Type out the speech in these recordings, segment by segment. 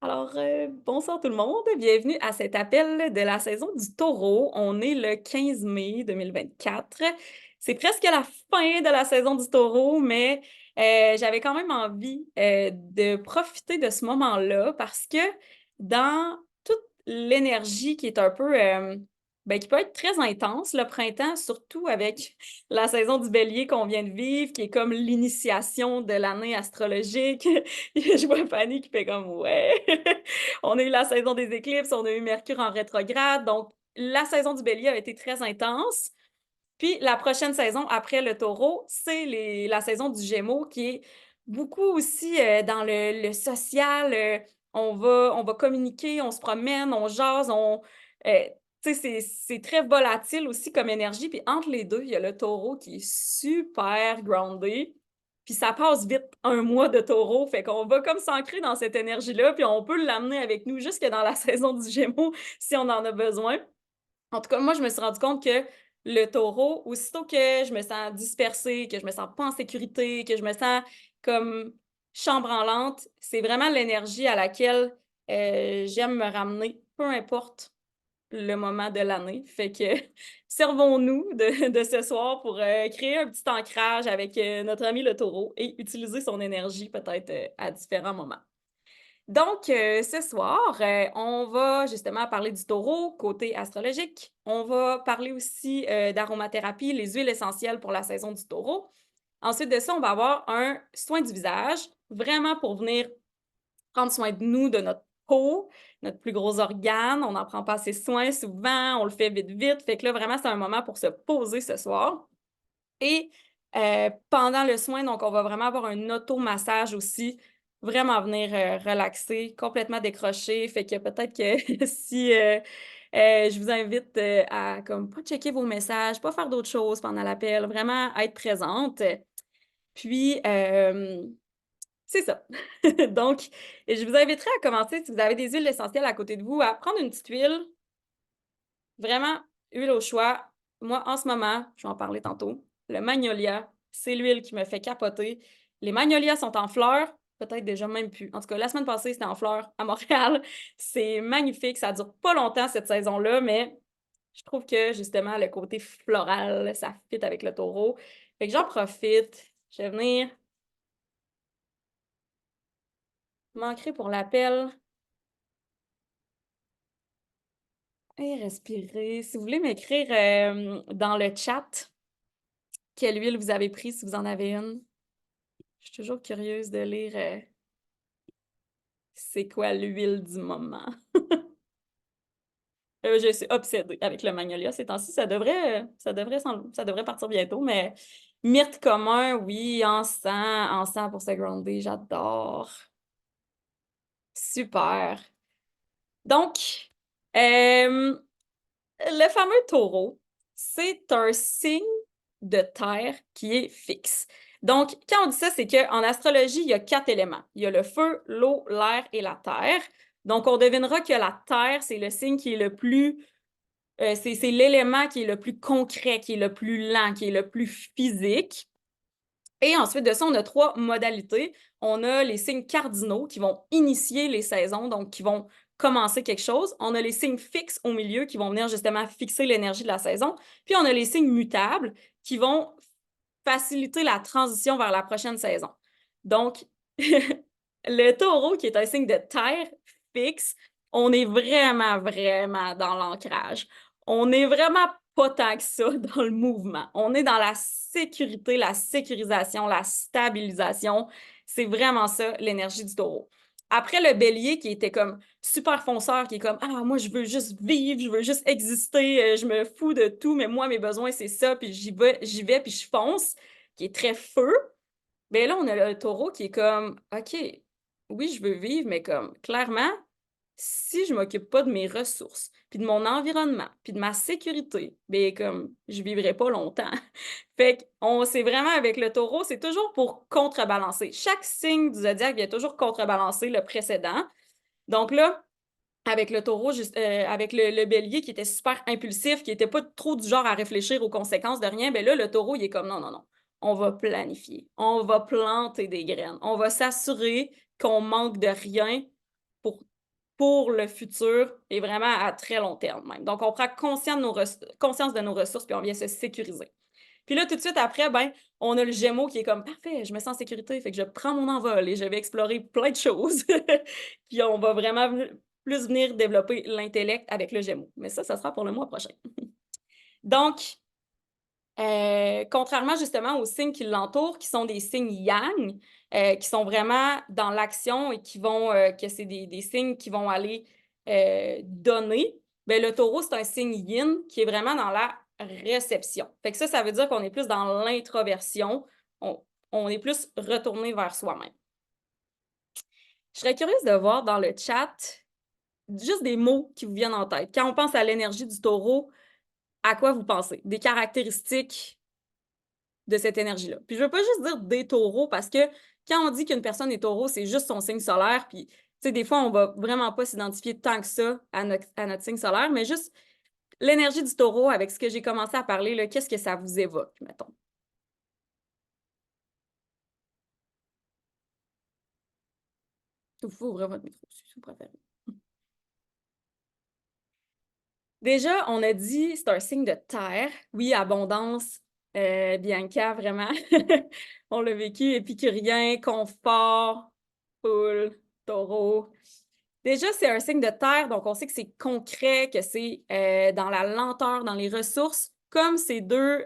Bonsoir tout le monde, bienvenue à cet appel de la saison du Taureau. On est le 15 mai 2024. C'est presque la fin de la saison du Taureau, mais j'avais quand même envie de profiter de ce moment-là parce que dans toute l'énergie qui est un peu, qui peut être très intense le printemps, surtout avec la saison du Bélier qu'on vient de vivre, qui est comme l'initiation de l'année astrologique. Je vois Fanny qui fait comme ouais. On a eu la saison des éclipses, on a eu Mercure en rétrograde, donc la saison du Bélier a été très intense. Puis la prochaine saison après le Taureau, c'est la saison du Gémeaux qui est beaucoup aussi dans le social. On va communiquer, on se promène, on jase, tu sais, c'est très volatile aussi comme énergie. Puis entre les deux, il y a le Taureau qui est super groundé. Puis ça passe vite, un mois de Taureau. Fait qu'on va comme s'ancrer dans cette énergie-là, puis on peut l'amener avec nous jusque dans la saison du Gémeaux si on en a besoin. En tout cas, moi, je me suis rendu compte que le Taureau, aussitôt que je me sens dispersée, que je me sens pas en sécurité, que je me sens comme chambranlante, c'est vraiment l'énergie à laquelle j'aime me ramener, peu importe le moment de l'année. Fait que servons-nous de ce soir pour créer un petit ancrage avec notre ami le Taureau et utiliser son énergie peut-être à différents moments. Donc, ce soir, on va justement parler du Taureau, côté astrologique. On va parler aussi d'aromathérapie, les huiles essentielles pour la saison du Taureau. Ensuite de ça, on va avoir un soin du visage, vraiment pour venir prendre soin de nous, de notre peau, notre plus gros organe. On n'en prend pas assez soin souvent, on le fait vite, vite. Fait que là, vraiment, c'est un moment pour se poser ce soir. Et pendant le soin, donc, on va vraiment avoir un automassage aussi, vraiment venir relaxer, complètement décrocher. Fait que peut-être que si je vous invite à comme pas checker vos messages, pas faire d'autres choses pendant l'appel, vraiment être présente. Puis, c'est ça. Donc, je vous inviterai à commencer, si vous avez des huiles essentielles à côté de vous, à prendre une petite huile, vraiment, huile au choix. Moi, en ce moment, je vais en parler tantôt, le magnolia, c'est l'huile qui me fait capoter. Les magnolias sont en fleurs, peut-être déjà même plus. En tout cas, la semaine passée, c'était en fleurs à Montréal. C'est magnifique, ça dure pas longtemps cette saison-là, mais je trouve que justement, le côté floral, ça fit avec le taureau. Fait que j'en profite. Je vais venir m'ancrer pour l'appel et respirer. Si vous voulez m'écrire dans le chat quelle huile vous avez prise, si vous en avez une. Je suis toujours curieuse de lire c'est quoi l'huile du moment. Je suis obsédée avec le magnolia ces temps-ci. Ça devrait partir bientôt, mais myrte commun, oui, encens pour se grounder, j'adore. Super. Donc, euh, le fameux taureau, c'est un signe de terre qui est fixe. Donc, quand on dit ça, c'est qu'en astrologie, il y a 4 éléments. Il y a le feu, l'eau, l'air et la terre. Donc, on devinera que la terre, c'est le signe qui est le plus, c'est l'élément qui est le plus concret, qui est le plus lent, qui est le plus physique. Et ensuite de ça, on a 3 modalités. On a les signes cardinaux qui vont initier les saisons, donc qui vont commencer quelque chose. On a les signes fixes au milieu qui vont venir justement fixer l'énergie de la saison. Puis on a les signes mutables qui vont faciliter la transition vers la prochaine saison. Donc, le taureau, qui est un signe de terre fixe, on est vraiment, vraiment dans l'ancrage. On n'est vraiment pas tant que ça dans le mouvement. On est dans la sécurité, la sécurisation, la stabilisation. C'est vraiment ça, l'énergie du taureau. Après le bélier, qui était comme super fonceur, qui est comme ah, moi, je veux juste vivre, je veux juste exister, je me fous de tout, mais moi, mes besoins, c'est ça, puis j'y vais, puis je fonce, qui est très feu. Bien là, on a le taureau qui est comme OK, oui, je veux vivre, mais comme clairement, si je m'occupe pas de mes ressources, puis de mon environnement, puis de ma sécurité, bien comme je vivrai pas longtemps. Fait qu'on c'est vraiment avec le taureau, c'est toujours pour contrebalancer. Chaque signe du zodiaque vient toujours contrebalancer le précédent. Donc là, avec le taureau, avec le bélier qui était super impulsif, qui était pas trop du genre à réfléchir aux conséquences de rien, ben là, le taureau, il est comme non, non, non. On va planifier, on va planter des graines, on va s'assurer qu'on manque de rien pour pour le futur et vraiment à très long terme même. Donc, on prend conscience de nos ressources, puis on vient se sécuriser. Puis là, tout de suite après, ben, on a le Gémeaux qui est comme parfait, je me sens en sécurité, fait que je prends mon envol et je vais explorer plein de choses. Puis on va vraiment plus venir développer l'intellect avec le Gémeaux. Mais ça sera pour le mois prochain. Donc, contrairement justement aux signes qui l'entourent, qui sont des signes yang, qui sont vraiment dans l'action et qui vont, que c'est des signes qui vont aller donner, bien, le taureau, c'est un signe yin qui est vraiment dans la réception. Fait que ça veut dire qu'on est plus dans l'introversion, on est plus retourné vers soi-même. Je serais curieuse de voir dans le chat juste des mots qui vous viennent en tête. Quand on pense à l'énergie du taureau, à quoi vous pensez? Des caractéristiques de cette énergie-là. Puis je veux pas juste dire des taureaux parce que quand on dit qu'une personne est taureau, c'est juste son signe solaire. Puis, tu sais, des fois, on va vraiment pas s'identifier tant que ça à notre signe solaire, mais juste l'énergie du taureau avec ce que j'ai commencé à parler, là, qu'est-ce que ça vous évoque, mettons? Vous pouvez ouvrir votre micro si vous préférez. Déjà, on a dit c'est un signe de terre. Oui, abondance, Bianca, vraiment. On l'a vécu, épicurien, confort, poule, taureau. Déjà, c'est un signe de terre, donc on sait que c'est concret, que c'est dans la lenteur, dans les ressources, comme ces deux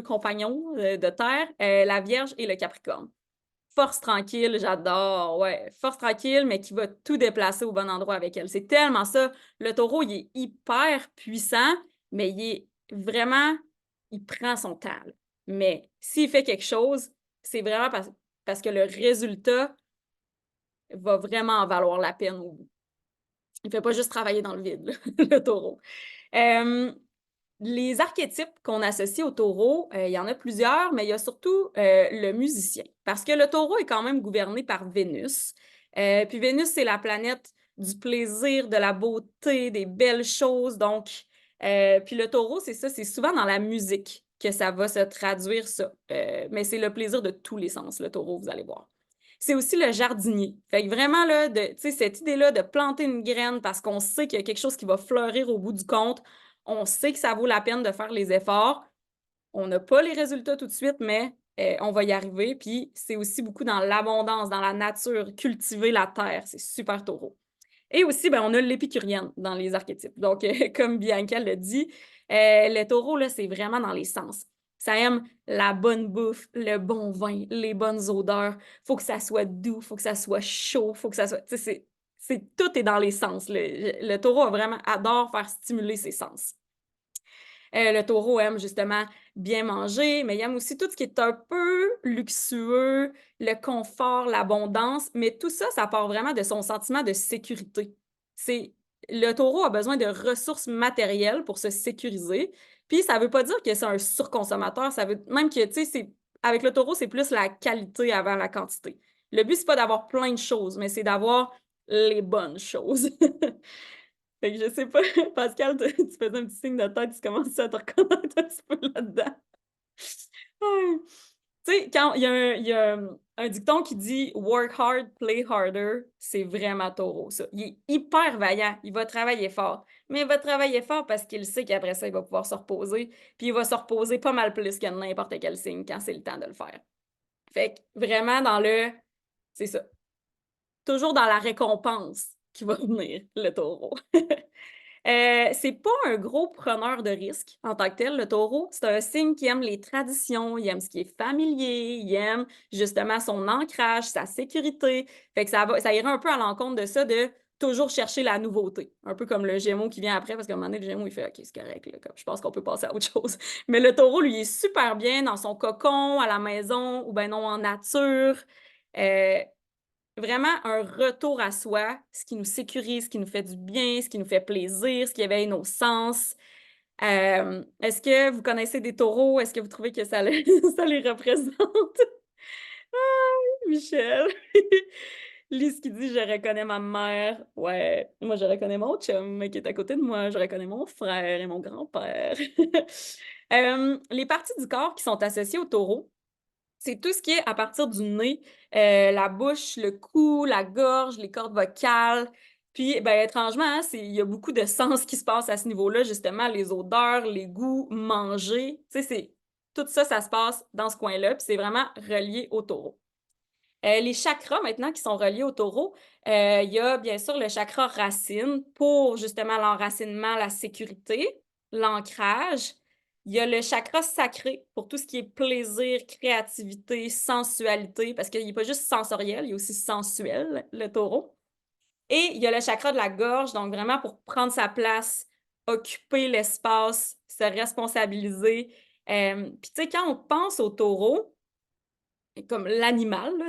compagnons de terre, la Vierge et le Capricorne. Force tranquille, j'adore, ouais. Force tranquille, mais qui va tout déplacer au bon endroit avec elle. C'est tellement ça. Le taureau, il est hyper puissant, mais il est vraiment, il prend son temps. Mais s'il fait quelque chose, c'est vraiment parce que le résultat va vraiment en valoir la peine au bout. Il ne fait pas juste travailler dans le vide, le taureau. Les archétypes qu'on associe au taureau, il y en a plusieurs, mais il y a surtout le musicien. Parce que le taureau est quand même gouverné par Vénus. Puis Vénus, c'est la planète du plaisir, de la beauté, des belles choses. Donc, puis le taureau, c'est ça, c'est souvent dans la musique que ça va se traduire, ça. Mais c'est le plaisir de tous les sens, le taureau, vous allez voir. C'est aussi le jardinier. Fait que vraiment, là, cette idée-là de planter une graine parce qu'on sait qu'il y a quelque chose qui va fleurir au bout du compte, on sait que ça vaut la peine de faire les efforts. On n'a pas les résultats tout de suite, mais on va y arriver. Puis c'est aussi beaucoup dans l'abondance, dans la nature, cultiver la terre. C'est super taureau. Et aussi, ben, on a l'épicurienne dans les archétypes. Donc, comme Bianca l'a dit, le taureau, là, c'est vraiment dans les sens. Ça aime la bonne bouffe, le bon vin, les bonnes odeurs. Faut que ça soit doux, faut que ça soit chaud, faut que ça soit... Tu sais, tout est dans les sens. Le taureau adore faire stimuler ses sens. Le taureau aime justement bien manger, mais il aime aussi tout ce qui est un peu luxueux, le confort, l'abondance, mais tout ça, ça part vraiment de son sentiment de sécurité. Le taureau a besoin de ressources matérielles pour se sécuriser, puis ça veut pas dire que c'est un surconsommateur, ça veut même que, tu sais, avec le taureau, c'est plus la qualité avant la quantité. Le but, c'est pas d'avoir plein de choses, mais c'est d'avoir les bonnes choses. Fait que je sais pas, Pascal, tu faisais un petit signe de tête, tu commences à te reconnaître un petit peu là-dedans. Tu sais, quand il y a un dicton qui dit Work hard, play harder, c'est vraiment taureau, ça. Il est hyper vaillant, il va travailler fort. Mais il va travailler fort parce qu'il sait qu'après ça, il va pouvoir se reposer. Puis il va se reposer pas mal plus que n'importe quel signe quand c'est le temps de le faire. Fait que vraiment c'est ça. Toujours dans la récompense qui va venir, le taureau. C'est pas un gros preneur de risques en tant que tel, le taureau. C'est un signe qui aime les traditions, il aime ce qui est familier, il aime justement son ancrage, sa sécurité. Fait que ça irait un peu à l'encontre de ça, de toujours chercher la nouveauté. Un peu comme le Gémeaux qui vient après, parce qu'à un moment donné, le Gémeaux, il fait OK, c'est correct, là, comme, je pense qu'on peut passer à autre chose. Mais le taureau, lui, est super bien dans son cocon, à la maison, ou ben non, en nature. Euh, Vraiment un retour à soi, ce qui nous sécurise, ce qui nous fait du bien, ce qui nous fait plaisir, ce qui éveille nos sens. Est-ce que vous connaissez des taureaux? Est-ce que vous trouvez que ça, ça les représente? Ah, Michel! Lise qui dit « Je reconnais ma mère ». Ouais, moi je reconnais mon chum qui est à côté de moi. Je reconnais mon frère et mon grand-père. Les parties du corps qui sont associées au taureau, c'est tout ce qui est à partir du nez, la bouche, le cou, la gorge, les cordes vocales. Puis, ben, étrangement, hein, il y a beaucoup de sens qui se passe à ce niveau-là, justement, les odeurs, les goûts, manger. Tu sais, tout ça, ça se passe dans ce coin-là, puis c'est vraiment relié au taureau. Les chakras, maintenant, qui sont reliés au taureau, il y a bien sûr le chakra racine pour justement l'enracinement, la sécurité, l'ancrage. Il y a le chakra sacré pour tout ce qui est plaisir, créativité, sensualité, parce qu'il n'est pas juste sensoriel, il est aussi sensuel, le taureau. Et il y a le chakra de la gorge, donc vraiment pour prendre sa place, occuper l'espace, se responsabiliser. Puis tu sais, quand on pense au taureau, comme l'animal, là,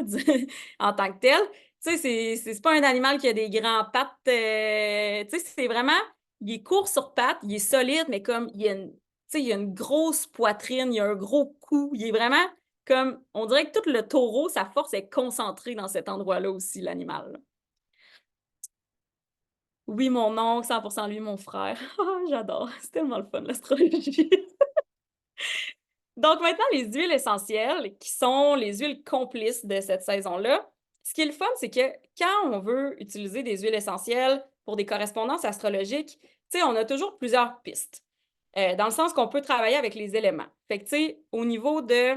en tant que tel. Tu sais, c'est pas un animal qui a des grands pattes. Tu sais, c'est vraiment. Il est court sur pattes, il est solide, mais comme il y a tu sais, il a une grosse poitrine, il a un gros cou. Il est vraiment comme. On dirait que tout le taureau, sa force est concentrée dans cet endroit-là aussi, l'animal. Là. Oui, mon oncle, 100% lui, mon frère. Ah, j'adore. C'est tellement le fun, l'astrologie. Donc maintenant, les huiles essentielles, qui sont les huiles complices de cette saison-là. Ce qui est le fun, c'est que quand on veut utiliser des huiles essentielles pour des correspondances astrologiques, tu sais, on a toujours plusieurs pistes. Dans le sens qu'on peut travailler avec les éléments. Fait que, tu sais, au niveau de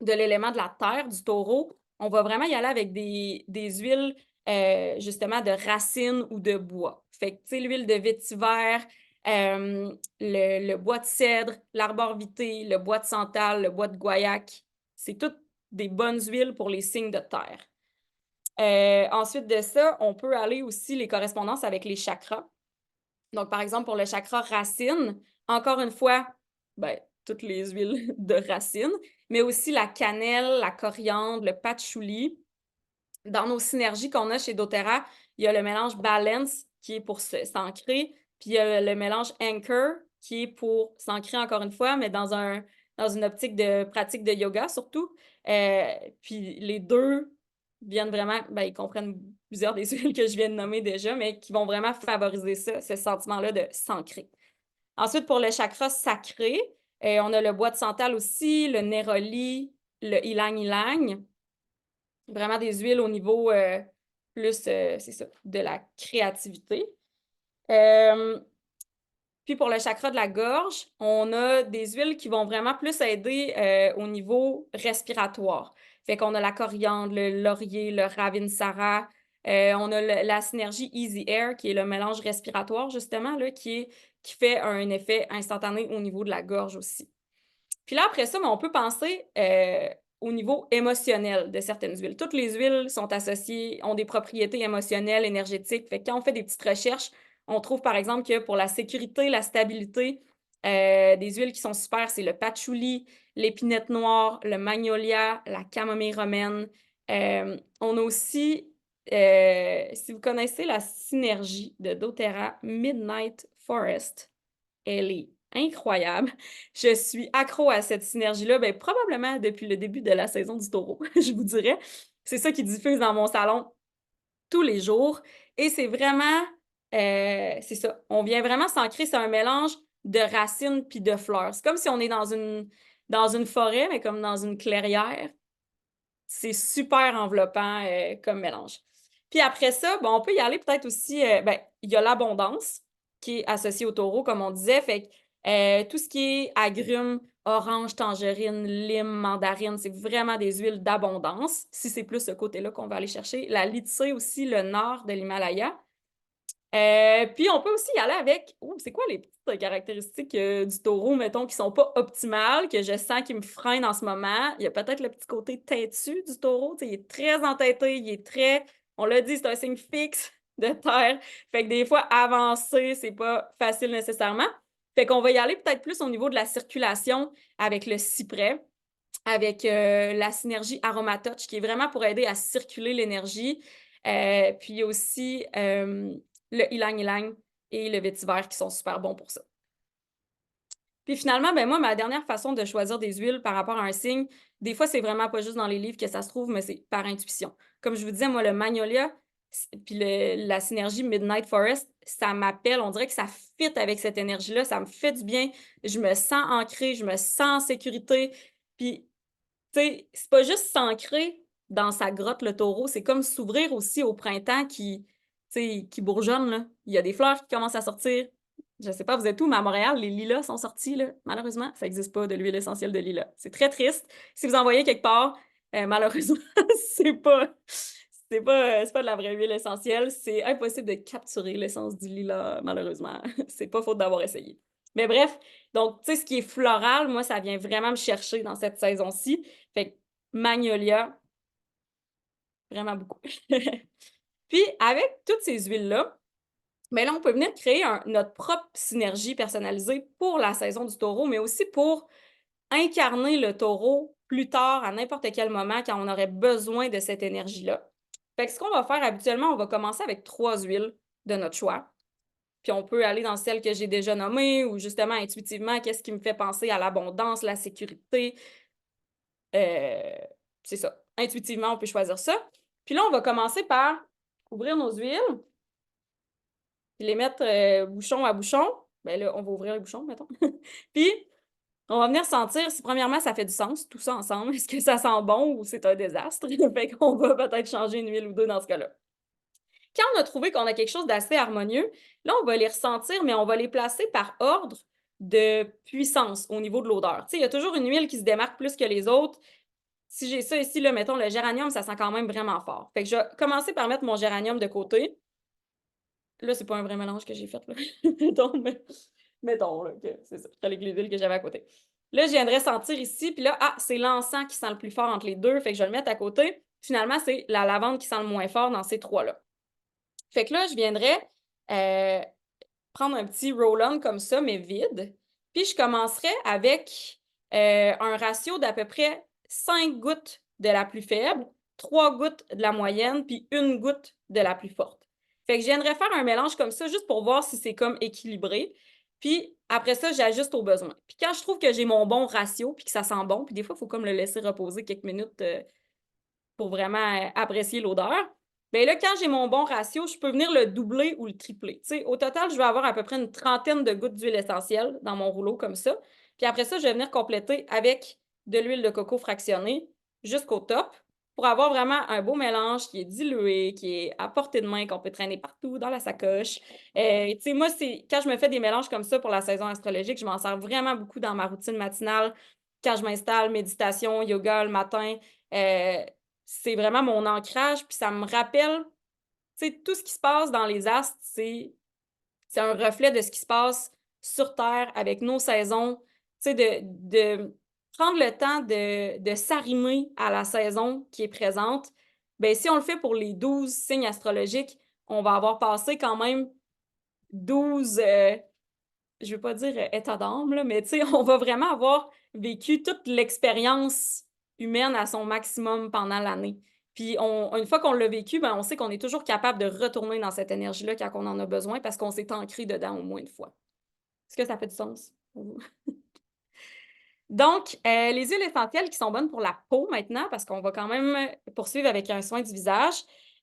l'élément de la terre, du taureau, on va vraiment y aller avec des huiles justement de racines ou de bois. Fait que, tu sais, l'huile de vétiver, le bois de cèdre, l'arborvité, le bois de santal, le bois de guaiac, c'est toutes des bonnes huiles pour les signes de terre. Ensuite de ça, on peut aller aussi les correspondances avec les chakras. Donc, par exemple, pour le chakra racine, encore une fois, ben, toutes les huiles de racine, mais aussi la cannelle, la coriandre, le patchouli. Dans nos synergies qu'on a chez doTERRA, il y a le mélange Balance qui est pour s'ancrer, puis il y a le mélange Anchor qui est pour s'ancrer encore une fois, mais dans une optique de pratique de yoga surtout. Puis les deux viennent vraiment, ben, ils comprennent plusieurs des huiles que je viens de nommer déjà, mais qui vont vraiment favoriser ça, ce sentiment-là de s'ancrer. Ensuite, pour le chakra sacré, on a le bois de santal aussi, le néroli, le ylang-ylang. Vraiment des huiles au niveau plus, c'est ça, de la créativité. Euh, Puis pour le chakra de la gorge, on a des huiles qui vont vraiment plus aider au niveau respiratoire. Fait qu'on a la coriandre, le laurier, le ravinsara. On a la synergie Easy Air, qui est le mélange respiratoire, justement, là, qui fait un effet instantané au niveau de la gorge aussi. Puis là, après ça, on peut penser au niveau émotionnel de certaines huiles. Toutes les huiles sont associées, ont des propriétés émotionnelles, énergétiques. Fait que quand on fait des petites recherches, on trouve par exemple que pour la sécurité, la stabilité, des huiles qui sont super, c'est le patchouli, l'épinette noire, le magnolia, la camomille romaine. On a aussi, si vous connaissez la synergie de doTERRA Midnight Forest, elle est incroyable. Je suis accro à cette synergie-là, ben, probablement depuis le début de la saison du taureau, je vous dirais. C'est ça qui diffuse dans mon salon tous les jours. Et c'est vraiment, c'est ça, on vient vraiment s'ancrer, c'est un mélange de racines puis de fleurs. C'est comme si on est dans une forêt, mais comme dans une clairière. C'est super enveloppant comme mélange. Puis après ça, bon, on peut y aller peut-être aussi, ben, il y a l'abondance qui est associée au taureau, comme on disait. Fait que tout ce qui est agrumes, orange, tangerine, lime, mandarine, c'est vraiment des huiles d'abondance. Si c'est plus ce côté-là qu'on va aller chercher. La litsée aussi, le nord de l'Himalaya. Puis on peut aussi y aller avec, oh, c'est quoi les petites caractéristiques du taureau, mettons, qui sont pas optimales, que je sens qui me freinent en ce moment. Il y a peut-être le petit côté têtu du taureau, tu sais, il est très entêté, il est très, on l'a dit, c'est un signe fixe de terre. Fait que des fois, avancer, c'est pas facile nécessairement. Fait qu'on va y aller peut-être plus au niveau de la circulation avec le cyprès, avec la synergie Aromatouch, qui est vraiment pour aider à circuler l'énergie. Puis aussi le ylang-ylang et le vétiver qui sont super bons pour ça. Puis finalement, ben moi, ma dernière façon de choisir des huiles par rapport à un signe, des fois, c'est vraiment pas juste dans les livres que ça se trouve, mais c'est par intuition. Comme je vous disais, moi, le magnolia, puis la synergie Midnight Forest, ça m'appelle, on dirait que ça fit avec cette énergie-là, ça me fait du bien, je me sens ancrée, je me sens en sécurité. Puis tu sais, c'est pas juste s'ancrer dans sa grotte, le taureau, c'est comme s'ouvrir aussi au printemps sais, qui bourgeonnent, là. Il y a des fleurs qui commencent à sortir. Je sais pas, vous êtes où, mais à Montréal, les lilas sont sortis, là. Malheureusement, ça n'existe pas de l'huile essentielle de lilas. C'est très triste. Si vous en voyez quelque part, malheureusement, c'est pas, c'est pas de la vraie huile essentielle. C'est impossible de capturer l'essence du lilas, malheureusement. C'est pas faute d'avoir essayé. Mais bref, donc, tu sais, ce qui est floral, moi, ça vient vraiment me chercher dans cette saison-ci. Fait que Magnolia, vraiment beaucoup. Puis, avec toutes ces huiles-là, ben là, on peut venir créer notre propre synergie personnalisée pour la saison du taureau, mais aussi pour incarner le taureau plus tard, à n'importe quel moment, quand on aurait besoin de cette énergie-là. Fait que ce qu'on va faire habituellement, on va commencer avec 3 huiles de notre choix. Puis on peut aller dans celles que j'ai déjà nommées ou justement intuitivement, qu'est-ce qui me fait penser à l'abondance, la sécurité. Euh, c'est ça. Intuitivement, on peut choisir ça. Puis là, on va commencer par ouvrir nos huiles, puis les mettre bouchon à bouchon. Ben là, on va ouvrir les bouchons, mettons. Puis, on va venir sentir si, premièrement, ça fait du sens, tout ça ensemble. Est-ce que ça sent bon ou c'est un désastre? Fait qu'on va peut-être changer une huile ou deux dans ce cas-là. Quand on a trouvé qu'on a quelque chose d'assez harmonieux, là, on va les ressentir, mais on va les placer par ordre de puissance au niveau de l'odeur. Tu sais, il y a toujours une huile qui se démarque plus que les autres. Si j'ai ça ici, là, mettons, le géranium, ça sent quand même vraiment fort. Fait que je vais commencer par mettre mon géranium de côté. Là, c'est pas un vrai mélange que j'ai fait, là. Mettons, là, que c'est ça. Avec les huiles que j'avais à côté. Là, je viendrais sentir ici, puis là, c'est l'encens qui sent le plus fort entre les deux, fait que je vais le mettre à côté. Finalement, c'est la lavande qui sent le moins fort dans ces trois-là. Fait que là, je viendrais prendre un petit roll-on comme ça, mais vide. Puis je commencerai avec un ratio d'à peu près 5 gouttes de la plus faible, 3 gouttes de la moyenne, puis une goutte de la plus forte. Fait que je viendrais faire un mélange comme ça juste pour voir si c'est comme équilibré. Puis après ça, j'ajuste aux besoins. Puis quand je trouve que j'ai mon bon ratio, puis que ça sent bon, puis des fois, il faut comme le laisser reposer quelques minutes pour vraiment apprécier l'odeur. Bien là, quand j'ai mon bon ratio, je peux venir le doubler ou le tripler. T'sais, au total, je vais avoir à peu près une trentaine de gouttes d'huile essentielle dans mon rouleau comme ça. Puis après ça, je vais venir compléter avec de l'huile de coco fractionnée jusqu'au top pour avoir vraiment un beau mélange qui est dilué, qui est à portée de main, qu'on peut traîner partout dans la sacoche. Moi, quand je me fais des mélanges comme ça pour la saison astrologique, je m'en sers vraiment beaucoup dans ma routine matinale. Quand je m'installe, méditation, yoga le matin, c'est vraiment mon ancrage, puis ça me rappelle, tu sais, tout ce qui se passe dans les astres, c'est un reflet de ce qui se passe sur Terre avec nos saisons, tu sais, de prendre le temps de s'arrimer à la saison qui est présente. Bien, si on le fait pour les 12 signes astrologiques, on va avoir passé quand même 12, je veux pas dire état d'âme, là, mais tu sais, on va vraiment avoir vécu toute l'expérience humaine à son maximum pendant l'année. Puis une fois qu'on l'a vécu, ben, on sait qu'on est toujours capable de retourner dans cette énergie-là quand on en a besoin parce qu'on s'est ancré dedans au moins une fois. Est-ce que ça fait du sens pour vous? Donc, les huiles essentielles qui sont bonnes pour la peau maintenant, parce qu'on va quand même poursuivre avec un soin du visage.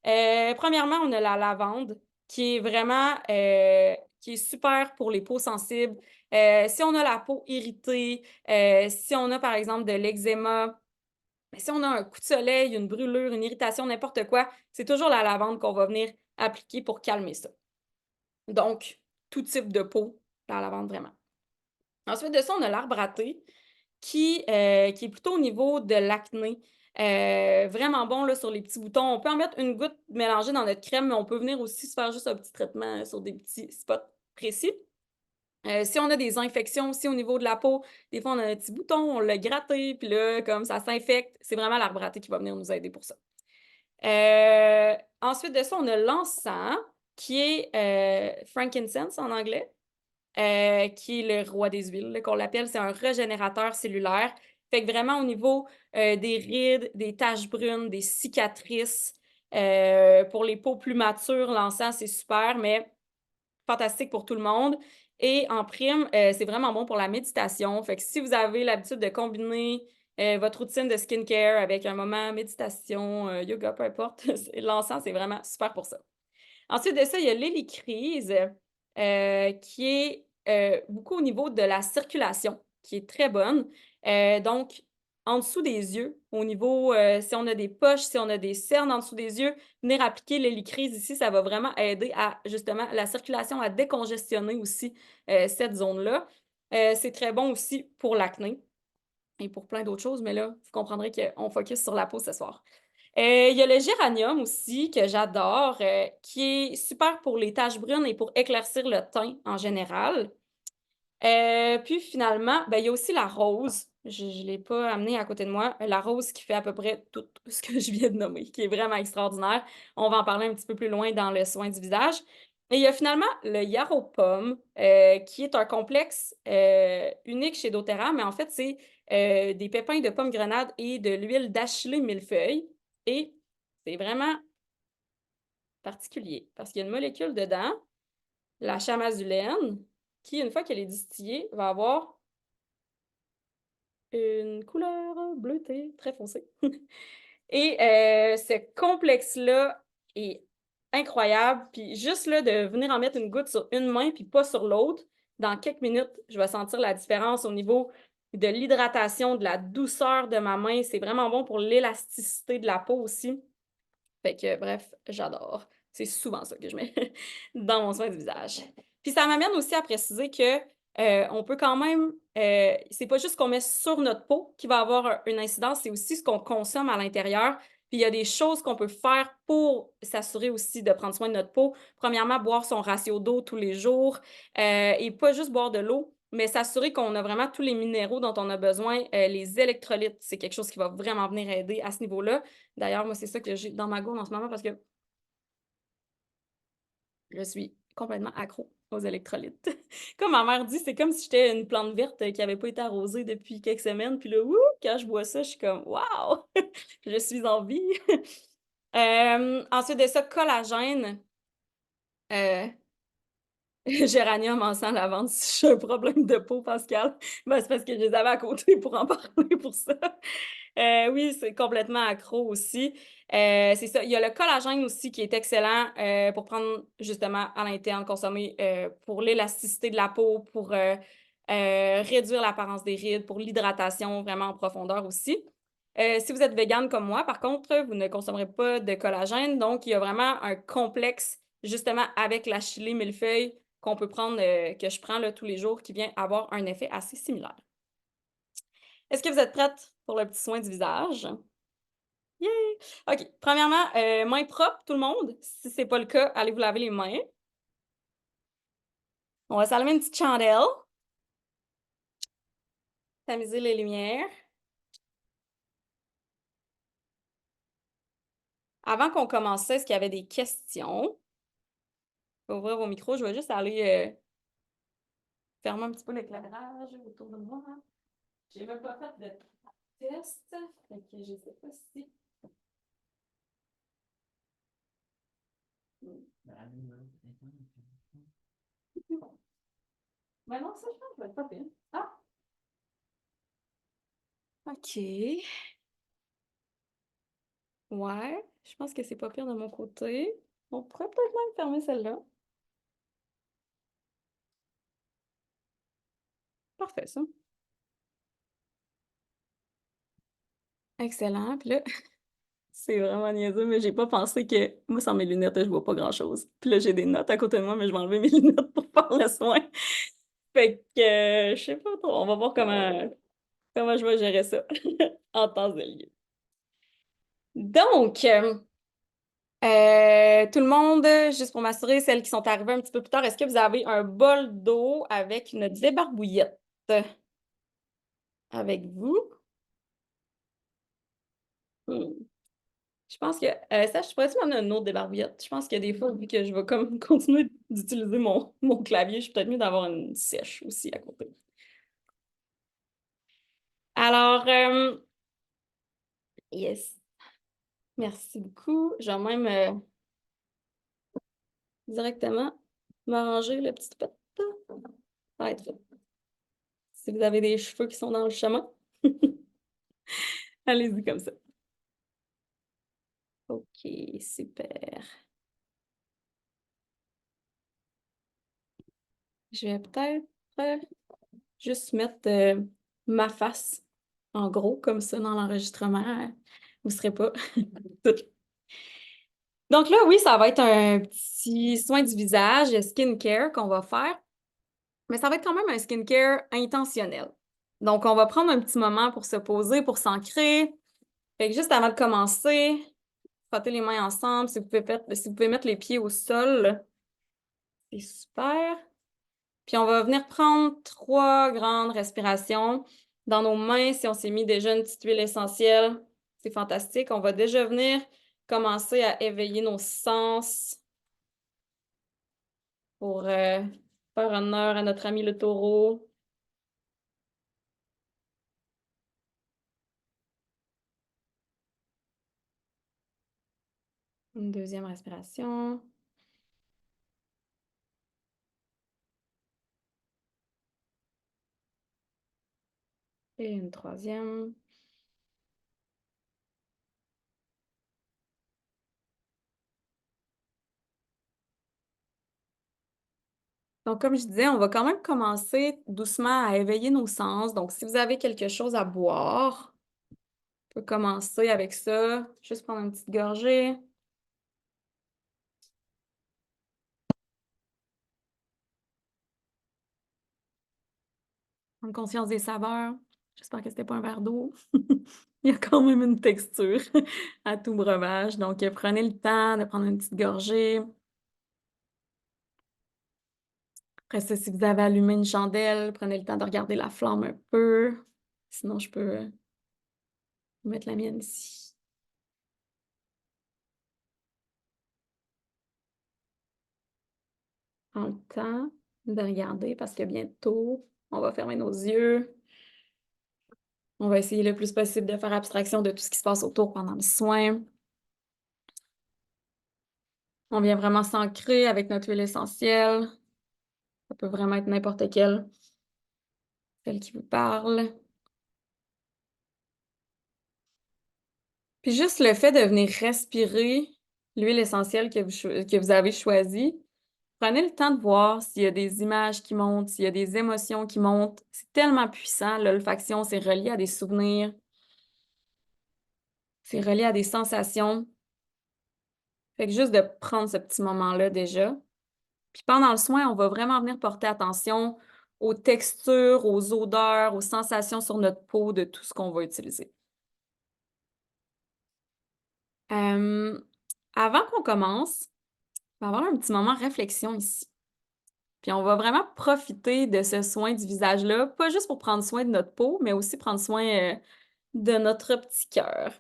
Premièrement, on a la lavande qui est vraiment qui est super pour les peaux sensibles. Si on a la peau irritée, si on a par exemple de l'eczéma, si on a un coup de soleil, une brûlure, une irritation, n'importe quoi, c'est toujours la lavande qu'on va venir appliquer pour calmer ça. Donc, tout type de peau, la lavande vraiment. Ensuite de ça, on a l'arbre à thé qui est plutôt au niveau de l'acné. Vraiment bon là, sur les petits boutons. On peut en mettre une goutte mélangée dans notre crème, mais on peut venir aussi se faire juste un petit traitement sur des petits spots précis. Si on a des infections aussi au niveau de la peau, des fois on a un petit bouton, on l'a gratté, puis là, comme ça s'infecte, c'est vraiment l'arbre à thé qui va venir nous aider pour ça. Ensuite de ça, on a l'encens, qui est frankincense en anglais. Qui est le roi des huiles, qu'on l'appelle. C'est un régénérateur cellulaire. Fait que vraiment au niveau des rides, des taches brunes, des cicatrices, pour les peaux plus matures, l'encens, c'est super, mais fantastique pour tout le monde. Et en prime, c'est vraiment bon pour la méditation. Fait que si vous avez l'habitude de combiner votre routine de skincare avec un moment méditation, yoga, peu importe, l'encens, c'est vraiment super pour ça. Ensuite de ça, il y a l'hélicryse, qui est beaucoup au niveau de la circulation, qui est très bonne. Donc, en dessous des yeux, au niveau, si on a des poches, si on a des cernes en dessous des yeux, venir appliquer l'hélicryse ici, ça va vraiment aider à, justement, la circulation, à décongestionner aussi cette zone-là. C'est très bon aussi pour l'acné et pour plein d'autres choses, mais là, vous comprendrez qu'on focus sur la peau ce soir. Il y a le géranium aussi, que j'adore, qui est super pour les taches brunes et pour éclaircir le teint en général. Puis finalement, ben, il y a aussi la rose. Je ne l'ai pas amenée à côté de moi. La rose qui fait à peu près tout ce que je viens de nommer, qui est vraiment extraordinaire. On va en parler un petit peu plus loin dans le soin du visage. Et il y a finalement le yarrow pomme, qui est un complexe unique chez doTERRA, mais en fait, c'est des pépins de pomme grenade et de l'huile d'achillée millefeuille. Et c'est vraiment particulier parce qu'il y a une molécule dedans, la chamazulène, qui, une fois qu'elle est distillée, va avoir une couleur bleutée très foncée. Et ce complexe-là est incroyable. Puis juste là, de venir en mettre une goutte sur une main puis pas sur l'autre, dans quelques minutes, je vais sentir la différence au niveau de l'hydratation, de la douceur de ma main. C'est vraiment bon pour l'élasticité de la peau aussi. Fait que, bref, j'adore. C'est souvent ça que je mets dans mon soin du visage. Puis ça m'amène aussi à préciser que on peut quand même, c'est pas juste ce qu'on met sur notre peau qui va avoir une incidence, c'est aussi ce qu'on consomme à l'intérieur. Puis il y a des choses qu'on peut faire pour s'assurer aussi de prendre soin de notre peau. Premièrement, boire son ratio d'eau tous les jours et pas juste boire de l'eau, mais s'assurer qu'on a vraiment tous les minéraux dont on a besoin. Les électrolytes, c'est quelque chose qui va vraiment venir aider à ce niveau-là. D'ailleurs, moi, c'est ça que j'ai dans ma gourde en ce moment parce que je suis complètement accro aux électrolytes. Comme ma mère dit, c'est comme si j'étais une plante verte qui n'avait pas été arrosée depuis quelques semaines. Puis là, quand je bois ça, je suis comme waouh, je suis en vie. Ensuite de ça, collagène. Euh, Géranium, encens, lavande, si j'ai un problème de peau, Pascal, ben, c'est parce que je les avais à côté pour en parler pour ça. Oui, c'est complètement accro aussi. C'est ça. Il y a le collagène aussi qui est excellent pour prendre justement à l'interne, consommer pour l'élasticité de la peau, pour réduire l'apparence des rides, pour l'hydratation vraiment en profondeur aussi. Si vous êtes végane comme moi, par contre, vous ne consommerez pas de collagène. Donc, il y a vraiment un complexe justement avec la chili millefeuille qu'on peut prendre, que je prends là, tous les jours, qui vient avoir un effet assez similaire. Est-ce que vous êtes prête pour le petit soin du visage? Yay! OK. Premièrement, mains propres, tout le monde. Si ce n'est pas le cas, allez vous laver les mains. On va s'allumer une petite chandelle. Tamiser les lumières. Avant qu'on commence ça, est-ce qu'il y avait des questions? Je vais ouvrir vos micros. Je vais juste aller fermer un petit peu l'éclairage autour de moi. Je n'ai même pas fait de test. Fait que je ne sais pas si. Mais non, ça, je pense que ça va être pas pire. Ah! OK. Ouais, je pense que c'est pas pire de mon côté. On pourrait peut-être même fermer celle-là. Parfait, ça. Excellent. Puis là, c'est vraiment niaiseux, mais j'ai pas pensé que moi, sans mes lunettes, je vois pas grand-chose. Puis là, j'ai des notes à côté de moi, mais je vais enlever mes lunettes pour faire le soin. Fait que, je sais pas trop. On va voir comment je vais gérer ça en temps de lieu. Donc, tout le monde, juste pour m'assurer, celles qui sont arrivées un petit peu plus tard, est-ce que vous avez un bol d'eau avec une débarbouillette avec vous? Hmm. Je pense que ça, je pourrais m'amener une autre débarbouillette. Je pense que des fois, vu que je vais comme continuer d'utiliser mon clavier, je suis peut-être mieux d'avoir une sèche aussi à côté. Alors, yes, merci beaucoup. Je vais même directement m'arranger le petit pet. Ça va être fait. Si vous avez des cheveux qui sont dans le chemin, allez-y comme ça. OK, super. Je vais peut-être juste mettre ma face en gros comme ça dans l'enregistrement, vous serez pas toutes. Donc là, oui, ça va être un petit soin du visage, skincare qu'on va faire, mais ça va être quand même un skincare intentionnel. Donc, on va prendre un petit moment pour se poser, pour s'ancrer. Fait que juste avant de commencer, frottez les mains ensemble. Si vous pouvez mettre les pieds au sol, c'est super. Puis on va venir prendre 3 grandes respirations. Dans nos mains, si on s'est mis déjà une petite huile essentielle, c'est fantastique. On va déjà venir commencer à éveiller nos sens pour faire honneur à notre ami le taureau. Une deuxième respiration. Et une troisième. Donc, comme je disais, on va quand même commencer doucement à éveiller nos sens. Donc, si vous avez quelque chose à boire, on peut commencer avec ça. Juste prendre une petite gorgée. Prendre conscience des saveurs. J'espère que c'était pas un verre d'eau. Il y a quand même une texture à tout breuvage. Donc, prenez le temps de prendre une petite gorgée. Après ça, si vous avez allumé une chandelle, prenez le temps de regarder la flamme un peu. Sinon, je peux mettre la mienne ici. Prends le temps de regarder parce que bientôt, on va fermer nos yeux. On va essayer le plus possible de faire abstraction de tout ce qui se passe autour pendant le soin. On vient vraiment s'ancrer avec notre huile essentielle. Ça peut vraiment être n'importe quelle, celle qui vous parle. Puis juste le fait de venir respirer l'huile essentielle que vous avez choisie, prenez le temps de voir s'il y a des images qui montent, s'il y a des émotions qui montent. C'est tellement puissant. L'olfaction, c'est relié à des souvenirs, c'est relié à des sensations. Fait que juste de prendre ce petit moment-là déjà. Puis pendant le soin, on va vraiment venir porter attention aux textures, aux odeurs, aux sensations sur notre peau de tout ce qu'on va utiliser. Euh, Avant qu'on commence, on va avoir un petit moment réflexion ici. Puis on va vraiment profiter de ce soin du visage-là, pas juste pour prendre soin de notre peau, mais aussi prendre soin de notre petit cœur.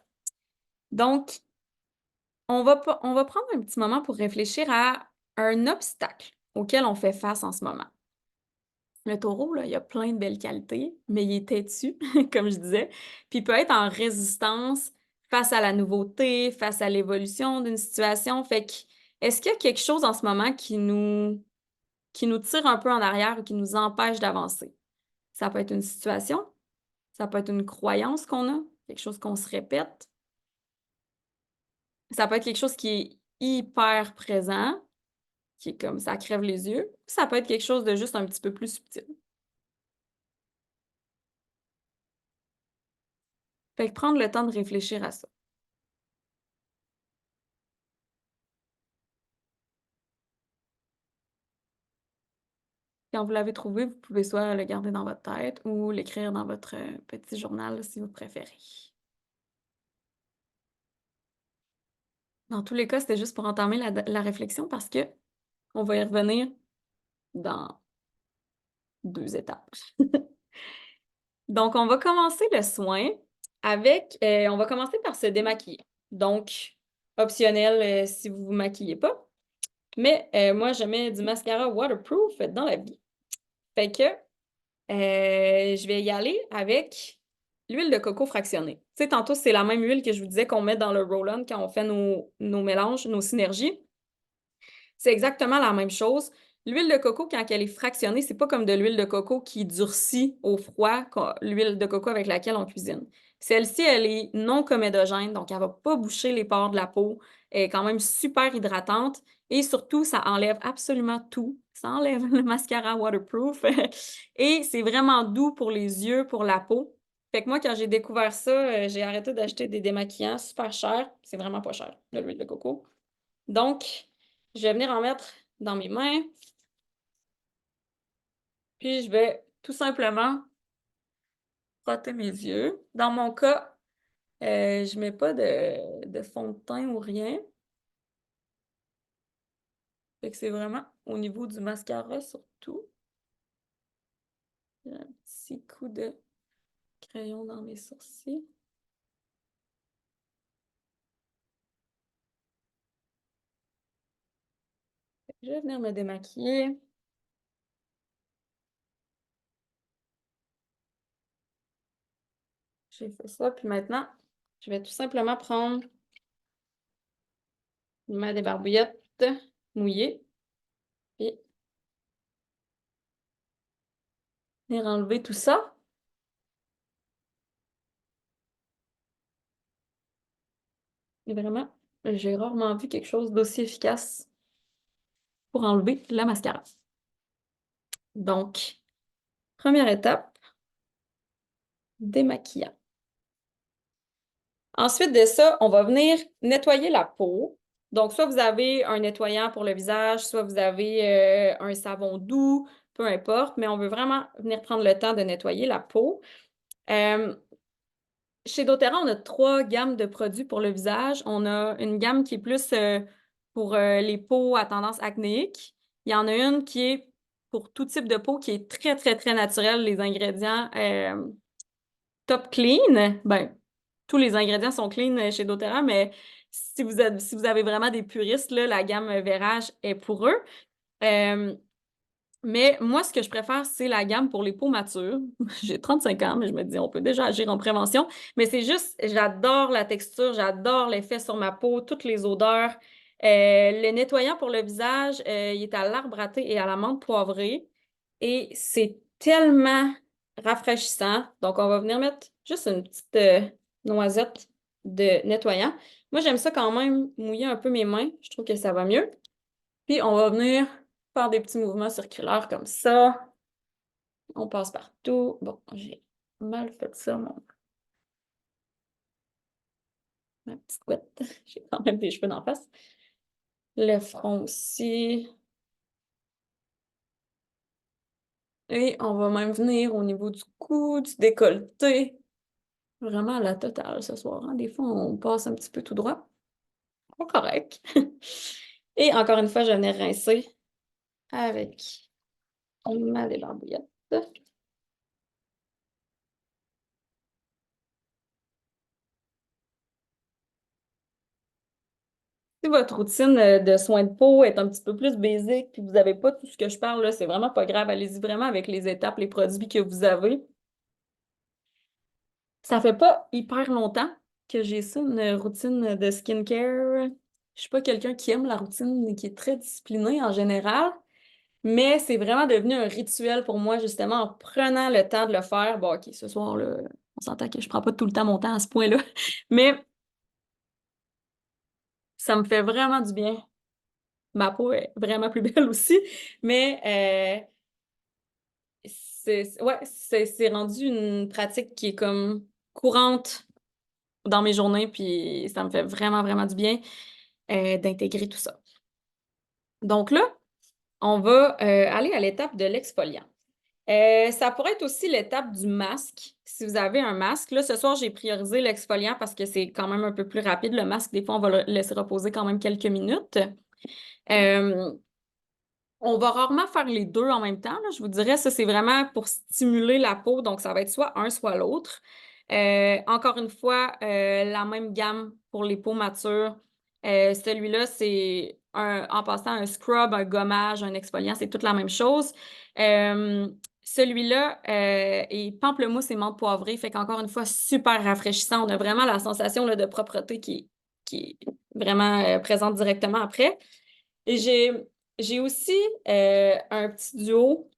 Donc, on va prendre un petit moment pour réfléchir à un obstacle auquel on fait face en ce moment. Le taureau, là, il a plein de belles qualités, mais il est têtu, comme je disais, puis il peut être en résistance face à la nouveauté, face à l'évolution d'une situation. Fait que, est-ce qu'il y a quelque chose en ce moment qui nous tire un peu en arrière ou qui nous empêche d'avancer? Ça peut être une situation, ça peut être une croyance qu'on a, quelque chose qu'on se répète. Ça peut être quelque chose qui est hyper présent, qui est comme ça crève les yeux. Ça peut être quelque chose de juste un petit peu plus subtil. Fait que prendre le temps de réfléchir à ça. Quand vous l'avez trouvé, vous pouvez soit le garder dans votre tête ou l'écrire dans votre petit journal si vous préférez. Dans tous les cas, c'était juste pour entamer la réflexion parce que on va y revenir dans 2 étapes. Donc, on va commencer le soin on va commencer par se démaquiller. Donc, optionnel si vous ne vous maquillez pas. Mais moi, je mets du mascara waterproof dans la vie. Fait que je vais y aller avec l'huile de coco fractionnée. Tu sais, tantôt, c'est la même huile que je vous disais qu'on met dans le roll-on quand on fait nos mélanges, nos synergies. C'est exactement la même chose. L'huile de coco, quand elle est fractionnée, c'est pas comme de l'huile de coco qui durcit au froid, l'huile de coco avec laquelle on cuisine. Celle-ci, elle est non comédogène, donc elle va pas boucher les pores de la peau. Elle est quand même super hydratante et surtout, ça enlève absolument tout. Ça enlève le mascara waterproof et c'est vraiment doux pour les yeux, pour la peau. Fait que moi, quand j'ai découvert ça, j'ai arrêté d'acheter des démaquillants super chers. C'est vraiment pas cher, de l'huile de coco. Donc, je vais venir en mettre dans mes mains. Puis, je vais tout simplement frotter mes yeux. Dans mon cas, je mets pas de fond de teint ou rien. Fait que c'est vraiment au niveau du mascara surtout. Un petit coup de crayon dans mes sourcils. Je vais venir me démaquiller. J'ai fait ça, puis maintenant, je vais tout simplement prendre ma débarbouillette mouillée, puis venir enlever tout ça. Et vraiment, j'ai rarement vu quelque chose d'aussi efficace pour enlever la mascara. Donc, première étape, démaquillant. Ensuite de ça, on va venir nettoyer la peau. Donc, soit vous avez un nettoyant pour le visage, soit vous avez un savon doux, peu importe, mais on veut vraiment venir prendre le temps de nettoyer la peau. Chez doTERRA, on a 3 gammes de produits pour le visage. On a une gamme qui est plus pour les peaux à tendance acnéique. Il y en a une qui est pour tout type de peau, qui est très, très, très naturelle. Les ingrédients top clean. Ben, tous les ingrédients sont clean chez doTERRA, mais si vous avez vraiment des puristes, là, la gamme Vérage est pour eux. Mais moi, ce que je préfère, c'est la gamme pour les peaux matures. J'ai 35 ans, mais je me dis, on peut déjà agir en prévention. Mais c'est juste, j'adore la texture, j'adore l'effet sur ma peau, toutes les odeurs. Le nettoyant pour le visage, il est à l'arbre à thé et à la menthe poivrée. Et c'est tellement rafraîchissant. Donc, on va venir mettre juste une petite noisette de nettoyant. Moi, j'aime ça quand même mouiller un peu mes mains. Je trouve que ça va mieux. Puis, on va venir faire des petits mouvements circulaires comme ça. On passe partout. Bon, j'ai mal fait ça, ma petite couette. J'ai quand même des cheveux d'en face. Le front aussi. Et on va même venir au niveau du cou, du décolleté. Vraiment à la totale ce soir, hein. Des fois, on passe un petit peu tout droit. Pas correct. Et encore une fois, je venais rincer avec ma débarbouillette. Si votre routine de soins de peau est un petit peu plus basique, puis vous n'avez pas tout ce que je parle là, c'est vraiment pas grave. Allez-y vraiment avec les étapes, les produits que vous avez. Ça fait pas hyper longtemps que j'ai ça, une routine de skincare. Je suis pas quelqu'un qui aime la routine et qui est très discipliné en général, mais c'est vraiment devenu un rituel pour moi, justement, en prenant le temps de le faire. Bon, OK, ce soir, là, on s'entend que je prends pas tout le temps mon temps à ce point-là, mais ça me fait vraiment du bien. Ma peau est vraiment plus belle aussi, mais ouais, c'est rendu une pratique qui est comme courante dans mes journées, puis ça me fait vraiment, vraiment du bien d'intégrer tout ça. Donc là, on va aller à l'étape de l'exfoliant. Ça pourrait être aussi l'étape du masque, si vous avez un masque. Là, ce soir, j'ai priorisé l'exfoliant parce que c'est quand même un peu plus rapide. Le masque, des fois, on va le laisser reposer quand même quelques minutes. Euh, On va rarement faire les deux en même temps, là. Je vous dirais, ça, c'est vraiment pour stimuler la peau. Donc, ça va être soit un, soit l'autre. Encore une fois, la même gamme pour les peaux matures. Celui-là, c'est en passant un scrub, un gommage, un exfoliant, c'est toute la même chose. Euh, Celui-là est pamplemousse et menthe poivrée, fait qu'encore une fois, super rafraîchissant. On a vraiment la sensation là, de propreté qui est vraiment présente directement après. Et j'ai aussi un petit duo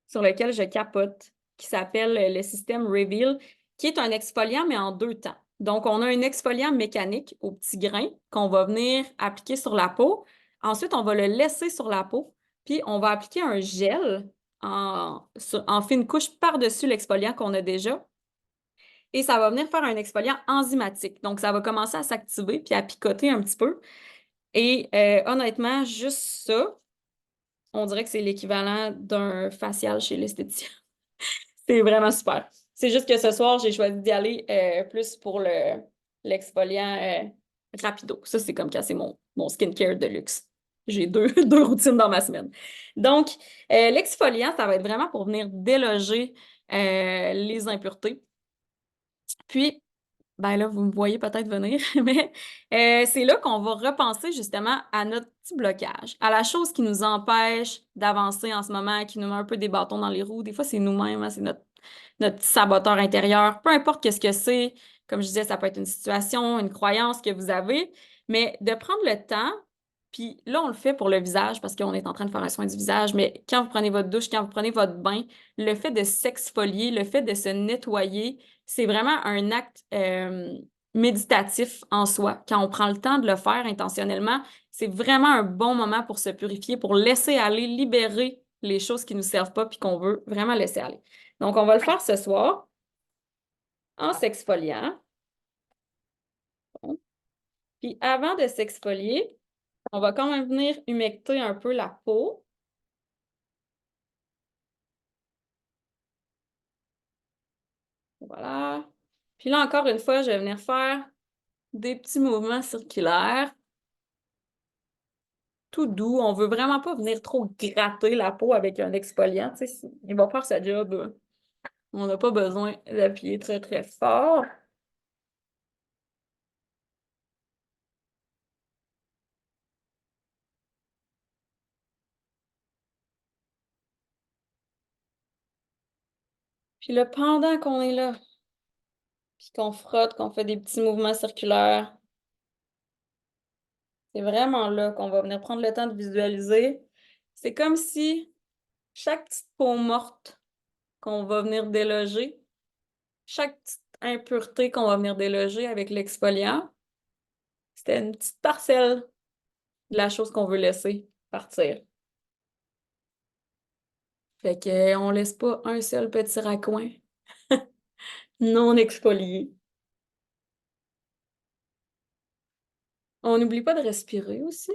sur lequel je capote qui s'appelle le système Reveal, qui est un exfoliant, mais en 2 temps. Donc, on a un exfoliant mécanique au petit grain qu'on va venir appliquer sur la peau. Ensuite, on va le laisser sur la peau, puis on va appliquer un gel en fine couche par-dessus l'exfoliant qu'on a déjà. et ça va venir faire un exfoliant enzymatique. Donc, ça va commencer à s'activer puis à picoter un petit peu. Et honnêtement, juste ça, on dirait que c'est l'équivalent d'un facial chez l'esthéticien. C'est vraiment super. C'est juste que ce soir, j'ai choisi d'y aller plus pour l'exfoliant rapido. Ça, c'est comme casser mon skincare de luxe. J'ai deux routines dans ma semaine. Donc, l'exfoliant, ça va être vraiment pour venir déloger les impuretés. Puis, ben là, vous me voyez peut-être venir, mais c'est là qu'on va repenser justement à notre petit blocage, à la chose qui nous empêche d'avancer en ce moment, qui nous met un peu des bâtons dans les roues. Des fois, c'est nous-mêmes, hein, c'est notre petit saboteur intérieur. Peu importe qu'est-ce que c'est, comme je disais, ça peut être une situation, une croyance que vous avez, mais de prendre le temps, puis là, on le fait pour le visage parce qu'on est en train de faire un soin du visage, mais quand vous prenez votre douche, quand vous prenez votre bain, le fait de s'exfolier, le fait de se nettoyer, c'est vraiment un acte méditatif en soi. Quand on prend le temps de le faire intentionnellement, c'est vraiment un bon moment pour se purifier, pour laisser aller, libérer les choses qui ne nous servent pas puis qu'on veut vraiment laisser aller. Donc, on va le faire ce soir en s'exfoliant. Bon. Puis avant de s'exfolier, on va quand même venir humecter un peu la peau. Voilà. Puis là, encore une fois, je vais venir faire des petits mouvements circulaires tout doux. On veut vraiment pas venir trop gratter la peau avec un exfoliant. Tu sais, il va faire sa job. On n'a pas besoin d'appuyer très, très fort. Puis là, pendant qu'on est là, puis qu'on frotte, qu'on fait des petits mouvements circulaires, c'est vraiment là qu'on va venir prendre le temps de visualiser. C'est comme si chaque petite peau morte qu'on va venir déloger, chaque petite impureté qu'on va venir déloger avec l'exfoliant, c'était une petite parcelle de la chose qu'on veut laisser partir. Fait que on laisse pas un seul petit raccoin non exfolié. On n'oublie pas de respirer aussi.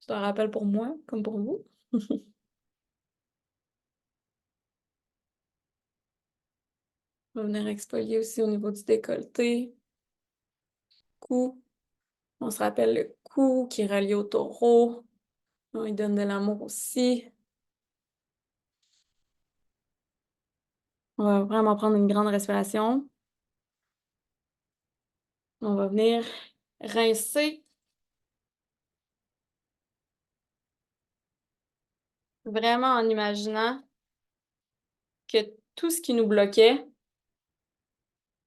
C'est un rappel pour moi, comme pour vous. On va venir exfolier aussi au niveau du décolleté, cou. On se rappelle le cou qui est relié au taureau. On lui donne de l'amour aussi. On va vraiment prendre une grande respiration. On va venir rincer vraiment en imaginant que tout ce qui nous bloquait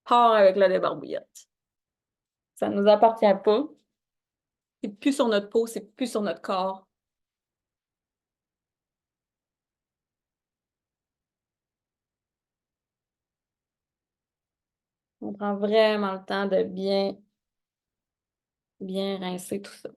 part avec la débarbouillette. Ça ne nous appartient pas. C'est plus sur notre peau, c'est plus sur notre corps. On prend vraiment le temps de bien rincer tout ça.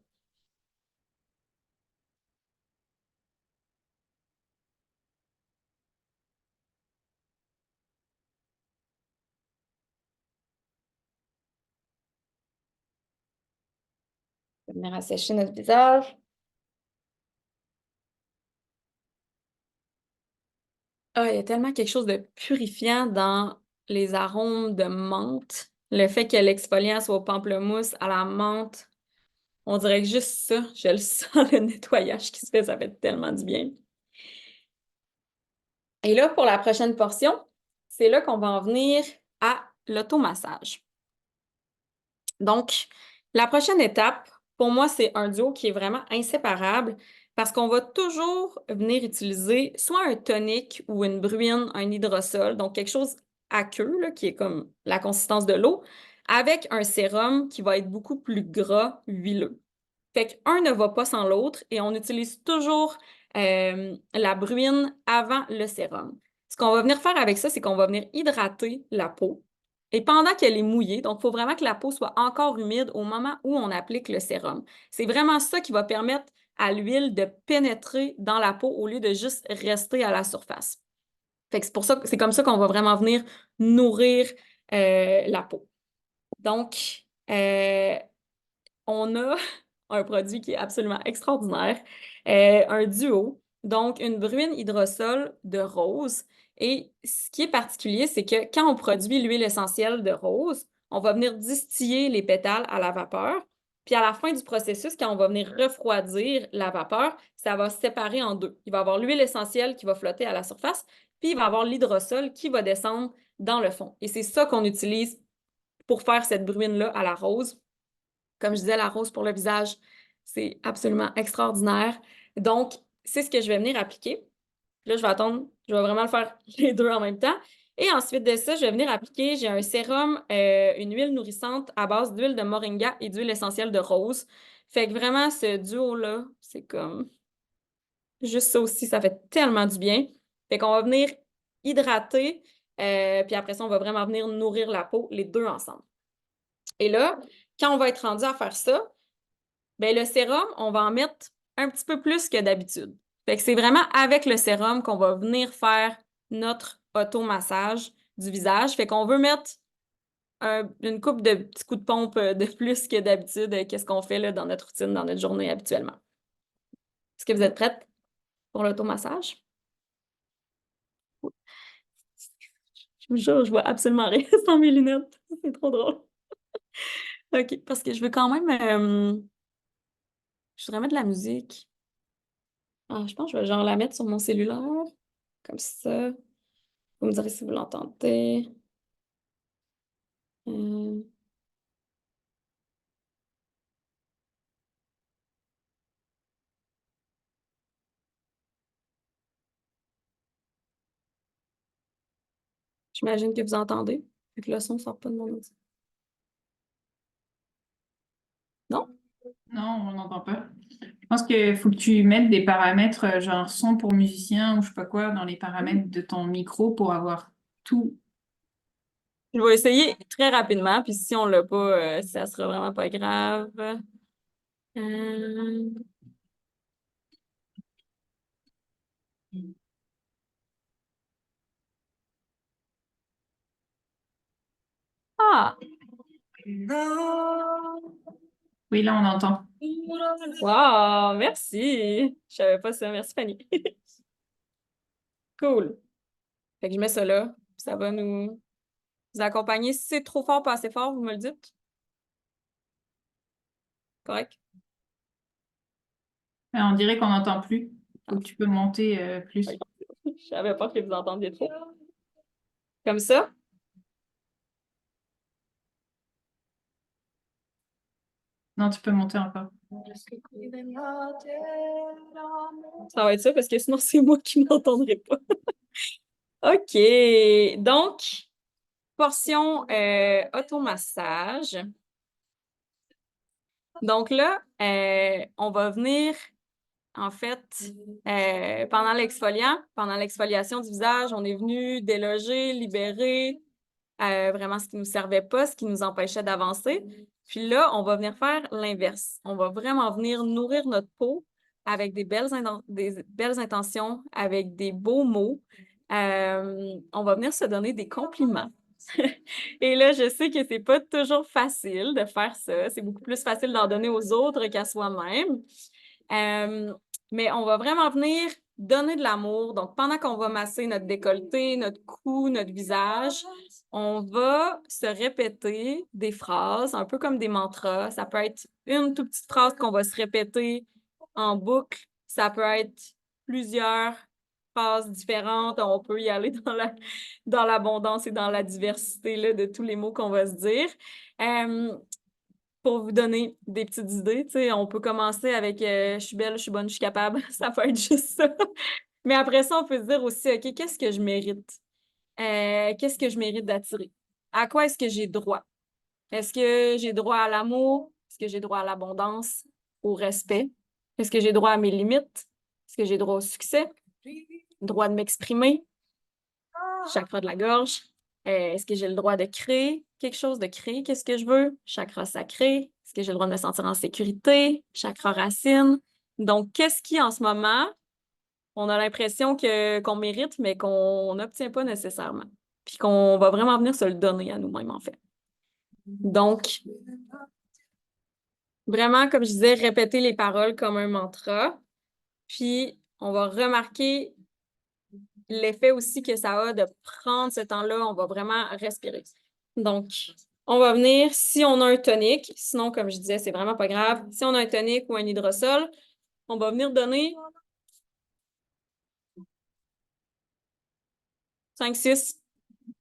On va venir assécher notre visage. Ah, il y a tellement quelque chose de purifiant dans les arômes de menthe. Le fait que l'exfoliant soit au pamplemousse, à la menthe, on dirait que juste ça, je le sens, le nettoyage qui se fait, ça fait tellement du bien. Et là, pour la prochaine portion, c'est là qu'on va en venir à l'automassage. Donc, la prochaine étape, pour moi, c'est un duo qui est vraiment inséparable parce qu'on va toujours venir utiliser soit un tonique ou une bruine, un hydrosol, donc quelque chose aqueux, là, qui est comme la consistance de l'eau, avec un sérum qui va être beaucoup plus gras, huileux. Fait qu'un ne va pas sans l'autre et on utilise toujours la bruine avant le sérum. Ce qu'on va venir faire avec ça, c'est qu'on va venir hydrater la peau. Et pendant qu'elle est mouillée, donc il faut vraiment que la peau soit encore humide au moment où on applique le sérum. C'est vraiment ça qui va permettre à l'huile de pénétrer dans la peau au lieu de juste rester à la surface. Fait que c'est pour ça que c'est comme ça qu'on va vraiment venir nourrir la peau. Donc, on a un produit qui est absolument extraordinaire, un duo, donc une bruine hydrosol de rose. Et ce qui est particulier, c'est que quand on produit l'huile essentielle de rose, on va venir distiller les pétales à la vapeur. Puis à la fin du processus, quand on va venir refroidir la vapeur, ça va se séparer en deux. Il va y avoir l'huile essentielle qui va flotter à la surface, puis il va y avoir l'hydrosol qui va descendre dans le fond. Et c'est ça qu'on utilise pour faire cette bruine-là à la rose. Comme je disais, la rose pour le visage, c'est absolument extraordinaire. Donc, c'est ce que je vais venir appliquer. Là, je vais attendre, je vais vraiment le faire les deux en même temps. Et ensuite de ça, je vais venir appliquer, j'ai un sérum, une huile nourrissante à base d'huile de moringa et d'huile essentielle de rose. Fait que vraiment, ce duo-là, c'est comme juste ça aussi, ça fait tellement du bien. Fait qu'on va venir hydrater, puis après ça, on va vraiment venir nourrir la peau, les deux ensemble. Et là, quand on va être rendu à faire ça, ben le sérum, on va en mettre un petit peu plus que d'habitude. Fait que c'est vraiment avec le sérum qu'on va venir faire notre automassage du visage. Fait qu'on veut mettre une coupe de petits coups de pompe de plus que d'habitude, qu'est-ce qu'on fait là, dans notre routine, dans notre journée habituellement. Est-ce que vous êtes prête pour l'automassage? Je vous jure, je vois absolument rien sans mes lunettes. C'est trop drôle. OK, parce que je veux quand même... je voudrais mettre de la musique. Ah, je pense que je vais genre la mettre sur mon cellulaire, comme ça. Vous me direz si vous l'entendez. Euh, J'imagine que vous entendez, vu que le son ne sort pas de mon audio. Non? Non, on n'entend pas. Je pense qu'il faut que tu mettes des paramètres, genre son pour musicien ou je sais pas quoi, dans les paramètres de ton micro pour avoir tout. Je vais essayer très rapidement, puis si on l'a pas, ça sera vraiment pas grave. Euh, Ah! Oui, là, on entend. Wow! Merci! Je savais pas ça. Merci, Fanny. Cool. Fait que je mets ça là, puis ça va nous accompagner. Si c'est trop fort, pas assez fort, vous me le dites. Correct? On dirait qu'on n'entend plus. Ah, Faut que tu peux monter ok. plus. Je savais pas que vous entendiez trop. Comme ça? Non, tu peux monter encore. Ça va être ça, parce que sinon, c'est moi qui m'entendrai pas. OK. Donc, portion automassage. Donc là, on va venir, en fait, pendant l'exfoliation du visage, on est venu déloger, libérer vraiment ce qui nous servait pas, ce qui nous empêchait d'avancer. Puis là, on va venir faire l'inverse. On va vraiment venir nourrir notre peau avec des belles intentions, avec des beaux mots. On va venir se donner des compliments. Et là, je sais que c'est pas toujours facile de faire ça. C'est beaucoup plus facile d'en donner aux autres qu'à soi-même. Euh, mais on va vraiment venir donner de l'amour. Donc, pendant qu'on va masser notre décolleté, notre cou, notre visage, on va se répéter des phrases, un peu comme des mantras. Ça peut être une toute petite phrase qu'on va se répéter en boucle. Ça peut être plusieurs phrases différentes. On peut y aller dans l'abondance et dans la diversité là, de tous les mots qu'on va se dire. Euh, pour vous donner des petites idées, tu sais, on peut commencer avec je suis belle, je suis bonne, je suis capable. Ça peut être juste ça. Mais après ça, on peut se dire aussi, OK, qu'est-ce que je mérite? Qu'est-ce que je mérite d'attirer? À quoi est-ce que j'ai droit? Est-ce que j'ai droit à l'amour? Est-ce que j'ai droit à l'abondance? Au respect? Est-ce que j'ai droit à mes limites? Est-ce que j'ai droit au succès? Droit de m'exprimer? Chakra de la gorge. Est-ce que j'ai le droit de créer quelque chose, de créer qu'est-ce que je veux? Chakra sacré. Est-ce que j'ai le droit de me sentir en sécurité? Chakra racine. Donc, qu'est-ce qui, en ce moment, on a l'impression qu'on mérite, mais qu'on n'obtient pas nécessairement? puis qu'on va vraiment venir se le donner à nous-mêmes, en fait. Donc, vraiment, comme je disais, répéter les paroles comme un mantra, puis on va remarquer l'effet aussi que ça a de prendre ce temps-là, on va vraiment respirer. Donc, on va venir, si on a un tonique, sinon, comme je disais, c'est vraiment pas grave. Si on a un tonique ou un hydrosol, on va venir donner 5-6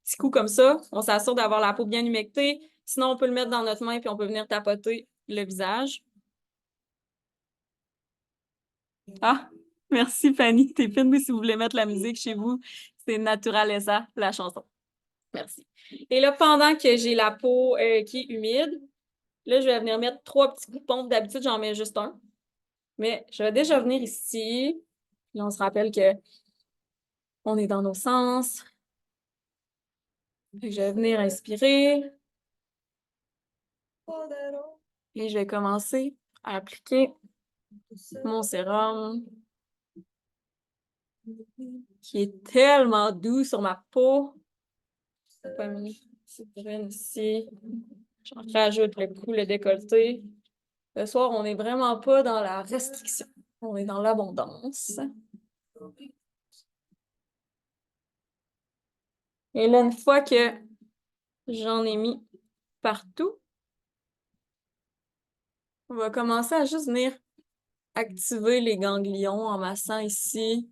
petits coups comme ça. On s'assure d'avoir la peau bien humectée. Sinon, on peut le mettre dans notre main puis on peut venir tapoter le visage. Ah, merci Fanny. T'es fine, mais si vous voulez mettre la musique chez vous, c'est Naturaleza, la chanson. Merci. Et là, pendant que j'ai la peau qui est humide, là, je vais venir mettre 3 petits coups de pompe. D'habitude, j'en mets juste un. Mais je vais déjà venir ici. Là, on se rappelle que on est dans nos sens. Fait que je vais venir inspirer. Et je vais commencer à appliquer mon sérum qui est tellement doux sur ma peau. J'ai pas mis cette graine ici. J'en rajoute le cou, le décolleté. Le soir, on n'est vraiment pas dans la restriction. On est dans l'abondance. Et là, une fois que j'en ai mis partout, on va commencer à juste venir activer les ganglions en massant ici,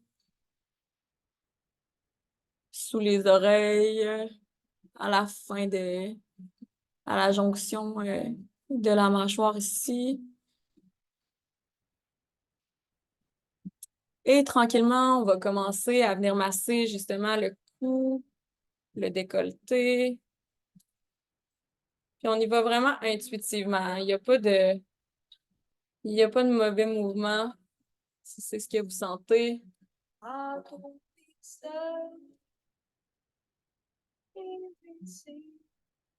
sous les oreilles, à la fin à la jonction de la mâchoire ici. Et tranquillement, on va commencer à venir masser justement le cou, le décolleté. Puis on y va vraiment intuitivement. Il y a pas de mauvais mouvement, si c'est ce que vous sentez.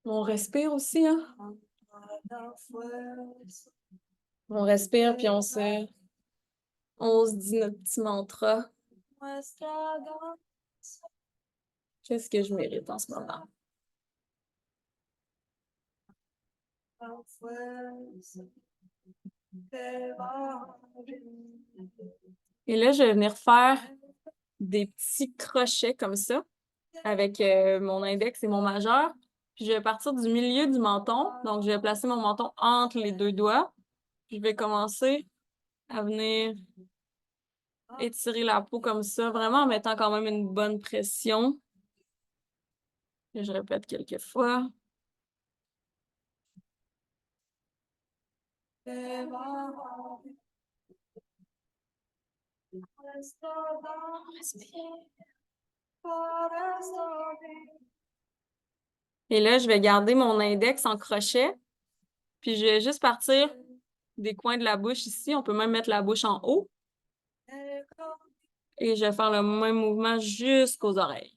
On respire aussi, hein? On respire, puis on se dit notre petit mantra. Qu'est-ce que je mérite en ce moment? Et là, je vais venir faire des petits crochets comme ça avec mon index et mon majeur. Puis je vais partir du milieu du menton. Donc, je vais placer mon menton entre les 2 doigts. Je vais commencer à venir étirer la peau comme ça, vraiment en mettant quand même une bonne pression. Et je répète quelques fois. Respire. Et là, je vais garder mon index en crochet. Puis je vais juste partir des coins de la bouche ici. On peut même mettre la bouche en haut. Et je vais faire le même mouvement jusqu'aux oreilles.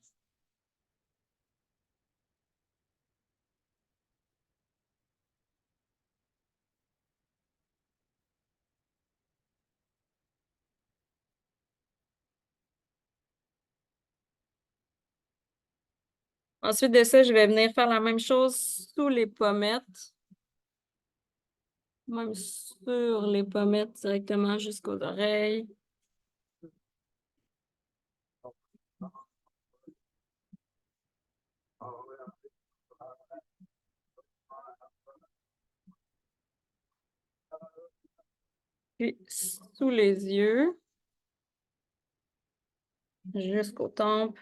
Ensuite de ça, je vais venir faire la même chose sous les pommettes. Même sur les pommettes directement jusqu'aux oreilles. Puis sous les yeux, jusqu'aux tempes.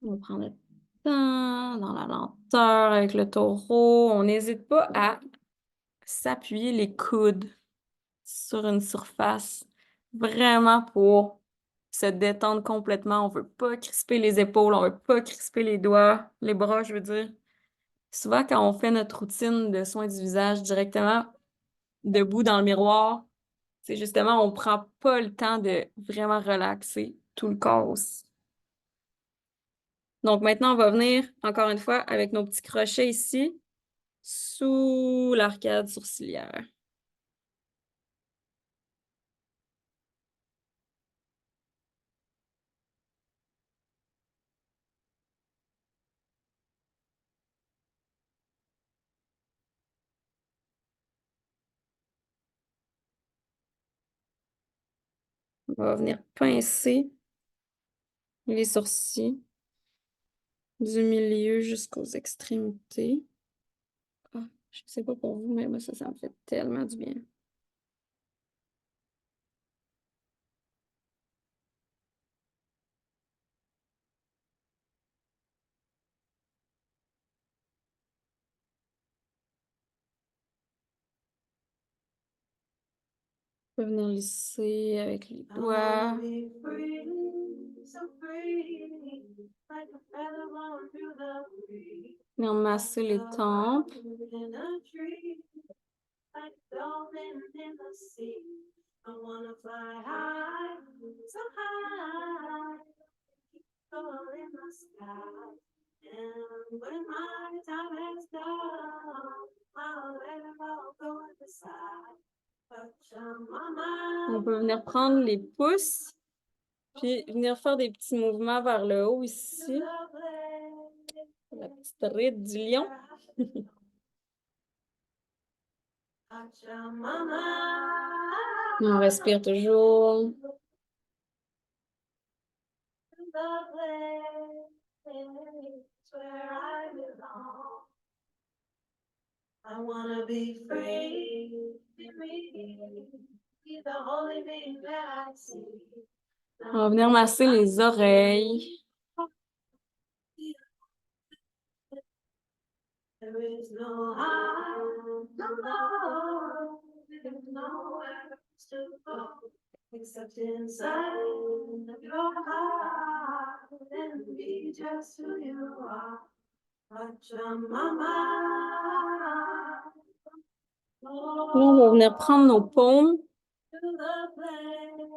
On prend notre temps, dans la lenteur, avec le taureau. On n'hésite pas à s'appuyer les coudes sur une surface, vraiment pour se détendre complètement. On veut pas crisper les épaules, on veut pas crisper les doigts, les bras, je veux dire. Souvent, quand on fait notre routine de soins du visage directement debout dans le miroir, c'est justement, on prend pas le temps de vraiment relaxer tout le corps aussi. Donc maintenant, on va venir, encore une fois, avec nos petits crochets ici, sous l'arcade sourcilière. On va venir pincer les sourcils du milieu jusqu'aux extrémités. Ah, je sais pas pour vous, mais moi, ça me fait tellement du bien. On peut venir lisser avec les doigts. Venir masser les tempes. On peut venir prendre les pouces, puis venir faire des petits mouvements vers le haut ici. La petite ride du lion. On respire toujours. On va venir masser les oreilles. Là, on va venir prendre nos paumes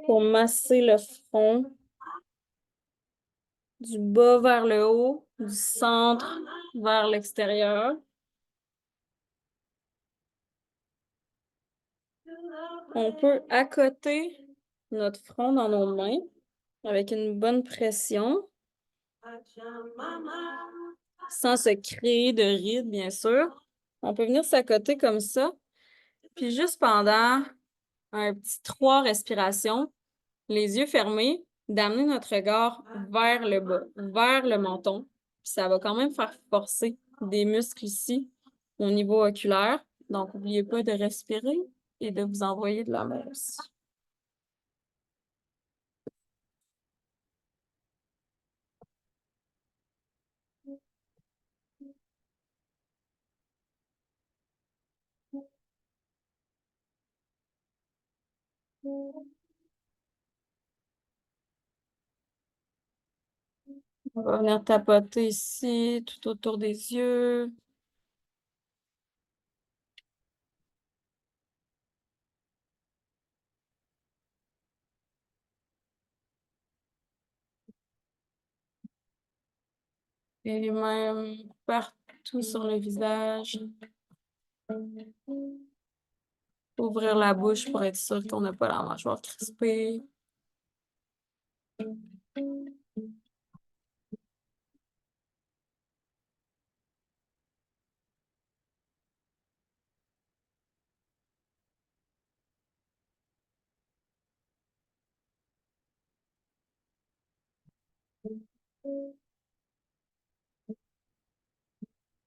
pour masser le front du bas vers le haut, du centre vers l'extérieur. On peut accoter notre front dans nos mains avec une bonne pression, sans se créer de rides, bien sûr. On peut venir s'accoter comme ça, puis juste pendant un petit 3 respirations, les yeux fermés, d'amener notre regard vers le bas, vers le menton. Puis ça va quand même faire forcer des muscles ici au niveau oculaire. Donc, n'oubliez pas de respirer et de vous envoyer de l'amour aussi. On va venir tapoter ici, tout autour des yeux. Et même partout sur le visage. Ouvrir la bouche pour être sûr qu'on n'a pas la mâchoire crispée.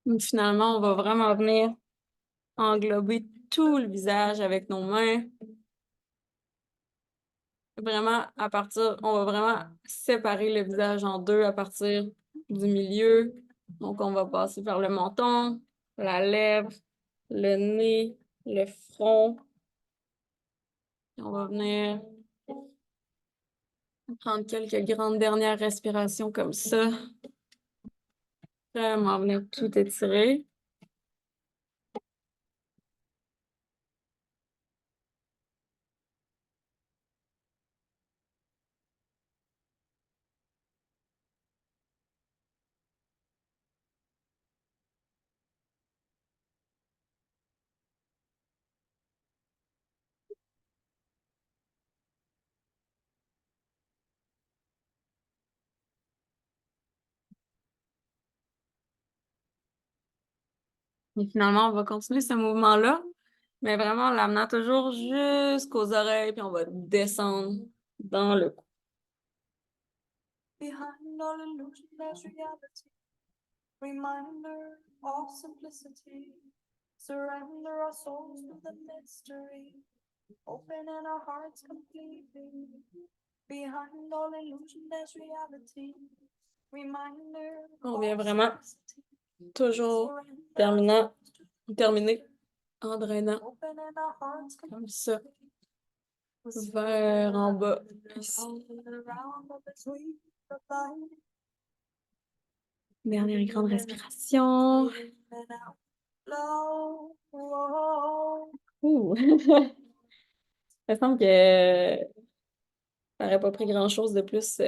Et finalement, on va vraiment venir englober tout le visage avec nos mains. Vraiment, on va vraiment séparer le visage en deux à partir du milieu. Donc, on va passer par le menton, la lèvre, le nez, le front. Et on va venir prendre quelques grandes dernières respirations comme ça. Vraiment venir tout étirer. Et finalement, on va continuer ce mouvement-là, mais vraiment en l'amenant toujours jusqu'aux oreilles, puis on va descendre dans le cou. Behind all illusion, there's reality. Reminder of simplicity. Surrender our souls to the mystery. Opening our hearts completely. Behind all illusion, there's reality. Reminder. On vient vraiment toujours terminer en drainant comme ça vers en bas ici. Dernière grande respiration. Ouh. Il me semble que ça n'aurait pas pris grand-chose de plus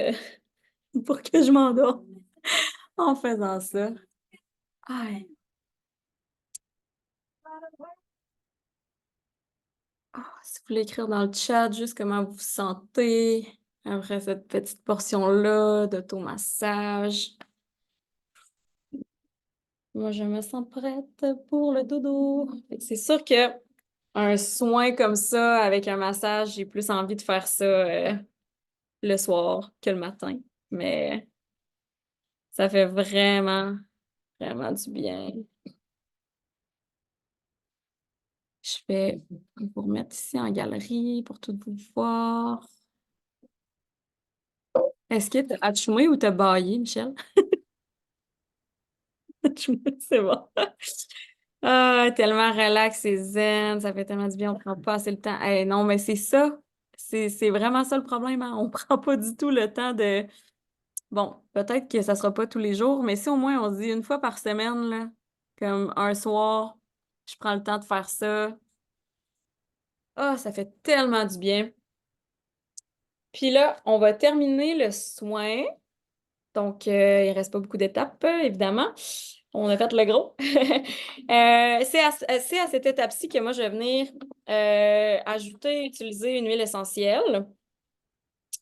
pour que je m'endorme en faisant ça. Aïe. Si vous voulez écrire dans le chat juste comment vous vous sentez après cette petite portion-là d'automassage. Moi, je me sens prête pour le dodo. C'est sûr que un soin comme ça avec un massage, j'ai plus envie de faire ça le soir que le matin. Mais ça fait vraiment, vraiment du bien. Je vais vous remettre ici en galerie pour tout vous voir. Est-ce que t'as atchoumé ou t'as baillé, Michel? Atchoumé, c'est bon. Ah, tellement relax et zen, ça fait tellement du bien, on prend pas assez le temps. Eh, non, mais c'est ça. C'est vraiment ça le problème, hein. On prend pas du tout le temps de. Bon, peut-être que ça sera pas tous les jours, mais si au moins on se dit une fois par semaine, là, comme un soir, je prends le temps de faire ça. Ah, ça fait tellement du bien. Puis là, on va terminer le soin. Donc, il reste pas beaucoup d'étapes, évidemment. On a fait le gros. C'est à cette étape-ci que moi, je vais venir ajouter, utiliser une huile essentielle.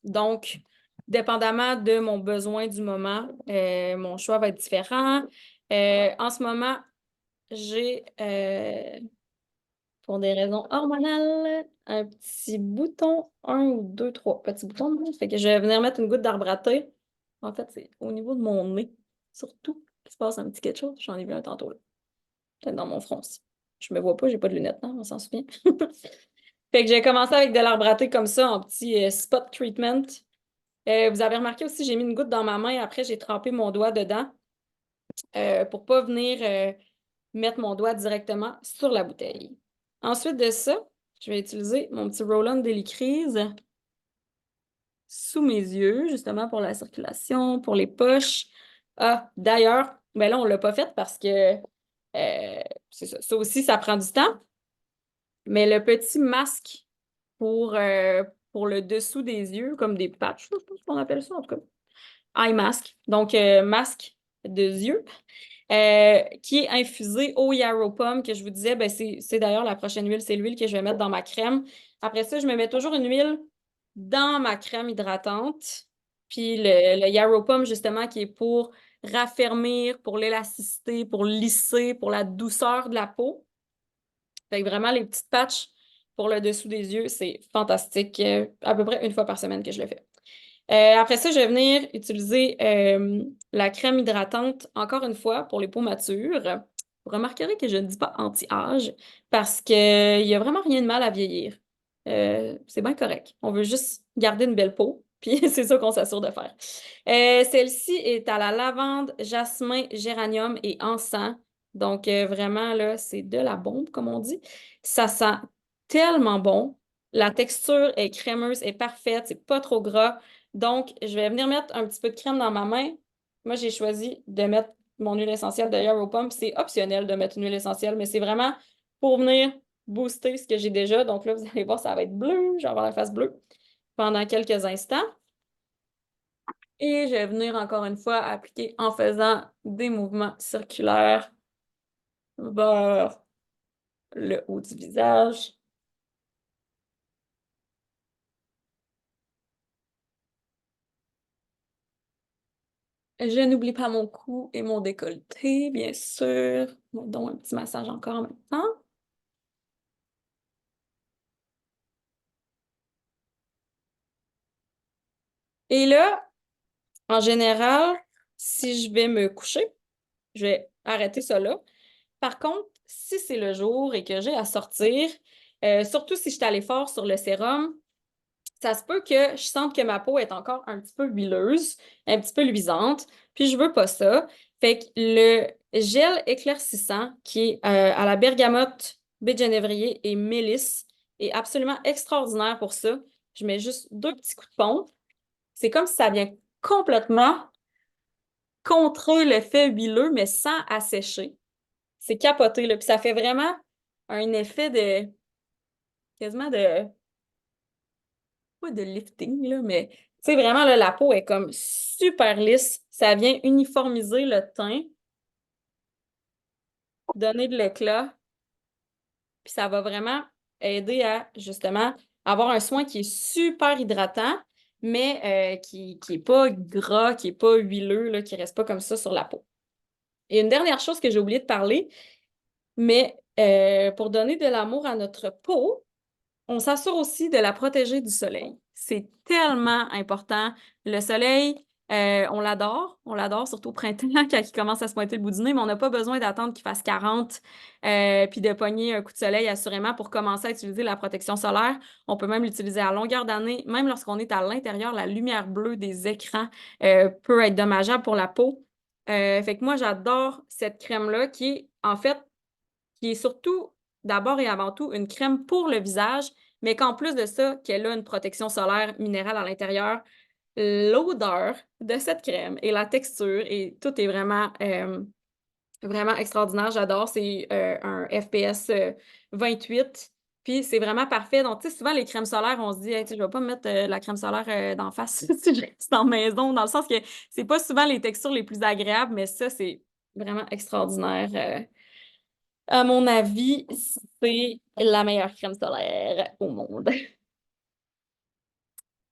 Donc, dépendamment de mon besoin du moment, mon choix va être différent. En ce moment, j'ai, pour des raisons hormonales, un petit bouton, un ou deux, trois petits boutons. Fait que je vais venir mettre une goutte d'arbre à thé. En fait, c'est au niveau de mon nez, surtout, qu'il se passe un petit quelque chose. J'en ai vu un tantôt, là. Peut-être dans mon front aussi. Je me vois pas, j'ai pas de lunettes, non, on s'en souvient. Fait que j'ai commencé avec de l'arbre à thé comme ça, en petit spot treatment. Vous avez remarqué aussi, j'ai mis une goutte dans ma main. Après, j'ai trempé mon doigt dedans pour pas venir mettre mon doigt directement sur la bouteille. Ensuite de ça, je vais utiliser mon petit roll-on Délicryse sous mes yeux, justement pour la circulation, pour les poches. Ah, d'ailleurs, ben là, on ne l'a pas fait parce que c'est ça. Ça aussi, ça prend du temps. Mais le petit masque pour le dessous des yeux, comme des patchs, je pense qu'on appelle ça en tout cas. Eye mask. Donc, masque de yeux. Qui est infusé au yarrow pom, que je vous disais, ben c'est d'ailleurs la prochaine huile, c'est l'huile que je vais mettre dans ma crème. Après ça, je me mets toujours une huile dans ma crème hydratante. Puis le yarrow pom, justement, qui est pour raffermir, pour l'élasticité, pour lisser, pour la douceur de la peau. Fait que vraiment, les petites patchs pour le dessous des yeux, c'est fantastique. À peu près une fois par semaine que je le fais. Après ça, je vais venir utiliser la crème hydratante, encore une fois, pour les peaux matures. Vous remarquerez que je ne dis pas anti-âge parce qu'il n'y a vraiment rien de mal à vieillir. C'est bien correct. On veut juste garder une belle peau, puis c'est ça qu'on s'assure de faire. Celle-ci est à la lavande, jasmin, géranium et encens. Donc, vraiment, là, c'est de la bombe, comme on dit. Ça sent tellement bon. La texture est crémeuse, est parfaite, c'est pas trop gras. Donc, je vais venir mettre un petit peu de crème dans ma main. Moi, j'ai choisi de mettre mon huile essentielle de Yarrow Pump. C'est optionnel de mettre une huile essentielle, mais c'est vraiment pour venir booster ce que j'ai déjà. Donc là, vous allez voir, ça va être bleu. Je vais avoir la face bleue pendant quelques instants. Et je vais venir encore une fois appliquer en faisant des mouvements circulaires vers le haut du visage. Je n'oublie pas mon cou et mon décolleté, bien sûr. Donc, un petit massage encore en même temps. Et là, en général, si je vais me coucher, je vais arrêter ça là. Par contre, si c'est le jour et que j'ai à sortir, surtout si je suis allée fort sur le sérum, ça se peut que je sente que ma peau est encore un petit peu huileuse, un petit peu luisante, puis je veux pas ça. Fait que le gel éclaircissant qui est à la bergamote, baie de genévrier et mélisse est absolument extraordinaire pour ça. Je mets juste deux petits coups de pompe. C'est comme si ça vient complètement contrer l'effet huileux, mais sans assécher. C'est capoté, là. Puis ça fait vraiment un effet de quasiment de pas de lifting, là, mais tu sais, vraiment, là, la peau est comme super lisse. Ça vient uniformiser le teint, donner de l'éclat, puis ça va vraiment aider à, justement, avoir un soin qui est super hydratant, mais qui est pas gras, qui est pas huileux, là, qui reste pas comme ça sur la peau. Et une dernière chose que j'ai oublié de parler, mais pour donner de l'amour à notre peau, on s'assure aussi de la protéger du soleil. C'est tellement important. Le soleil, on l'adore surtout au printemps quand il commence à se pointer le bout du nez, mais on n'a pas besoin d'attendre qu'il fasse 40 puis de pogner un coup de soleil assurément pour commencer à utiliser la protection solaire. On peut même l'utiliser à longueur d'année, même lorsqu'on est à l'intérieur, la lumière bleue des écrans peut être dommageable pour la peau. Fait que moi, j'adore cette crème-là qui est surtout d'abord et avant tout une crème pour le visage, mais qu'en plus de ça, qu'elle a une protection solaire minérale à l'intérieur. L'odeur de cette crème et la texture et tout est vraiment extraordinaire. J'adore. C'est un FPS 28. Puis c'est vraiment parfait. Donc, tu sais, souvent, les crèmes solaires, on se dit, hey, tu sais, je vais pas me mettre la crème solaire d'en face si je reste en maison, dans le sens que c'est pas souvent les textures les plus agréables, mais ça, c'est vraiment extraordinaire. À mon avis, c'est la meilleure crème solaire au monde.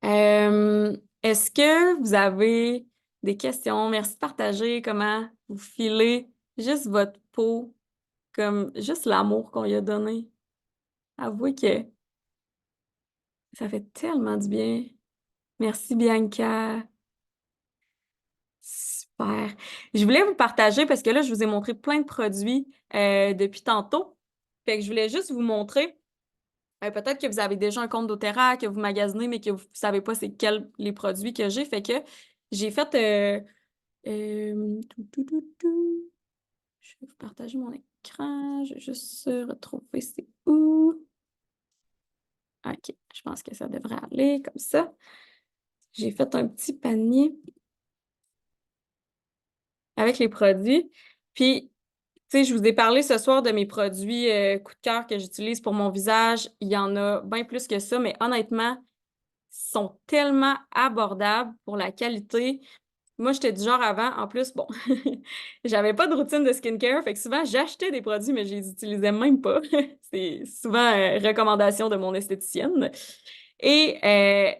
Est-ce que vous avez des questions? Merci de partager comment vous filez juste votre peau, comme juste l'amour qu'on lui a donné. Avouez que ça fait tellement du bien. Merci Bianca. Super. Je voulais vous partager parce que là, je vous ai montré plein de produits depuis tantôt. Fait que je voulais juste vous montrer. Peut-être que vous avez déjà un compte doTERRA, que vous magasinez, mais que vous ne savez pas c'est quels les produits que j'ai. Fait que j'ai fait tout. Je vais vous partager mon écran. Je vais juste retrouver c'est où. OK, je pense que ça devrait aller comme ça. J'ai fait un petit panier avec les produits. Puis, tu sais, je vous ai parlé ce soir de mes produits coup de cœur que j'utilise pour mon visage. Il y en a bien plus que ça, mais honnêtement, ils sont tellement abordables pour la qualité. Moi, j'étais du genre avant, en plus, bon, j'avais pas de routine de skincare, fait que souvent, j'achetais des produits, mais je les utilisais même pas. C'est souvent recommandation de mon esthéticienne. Et,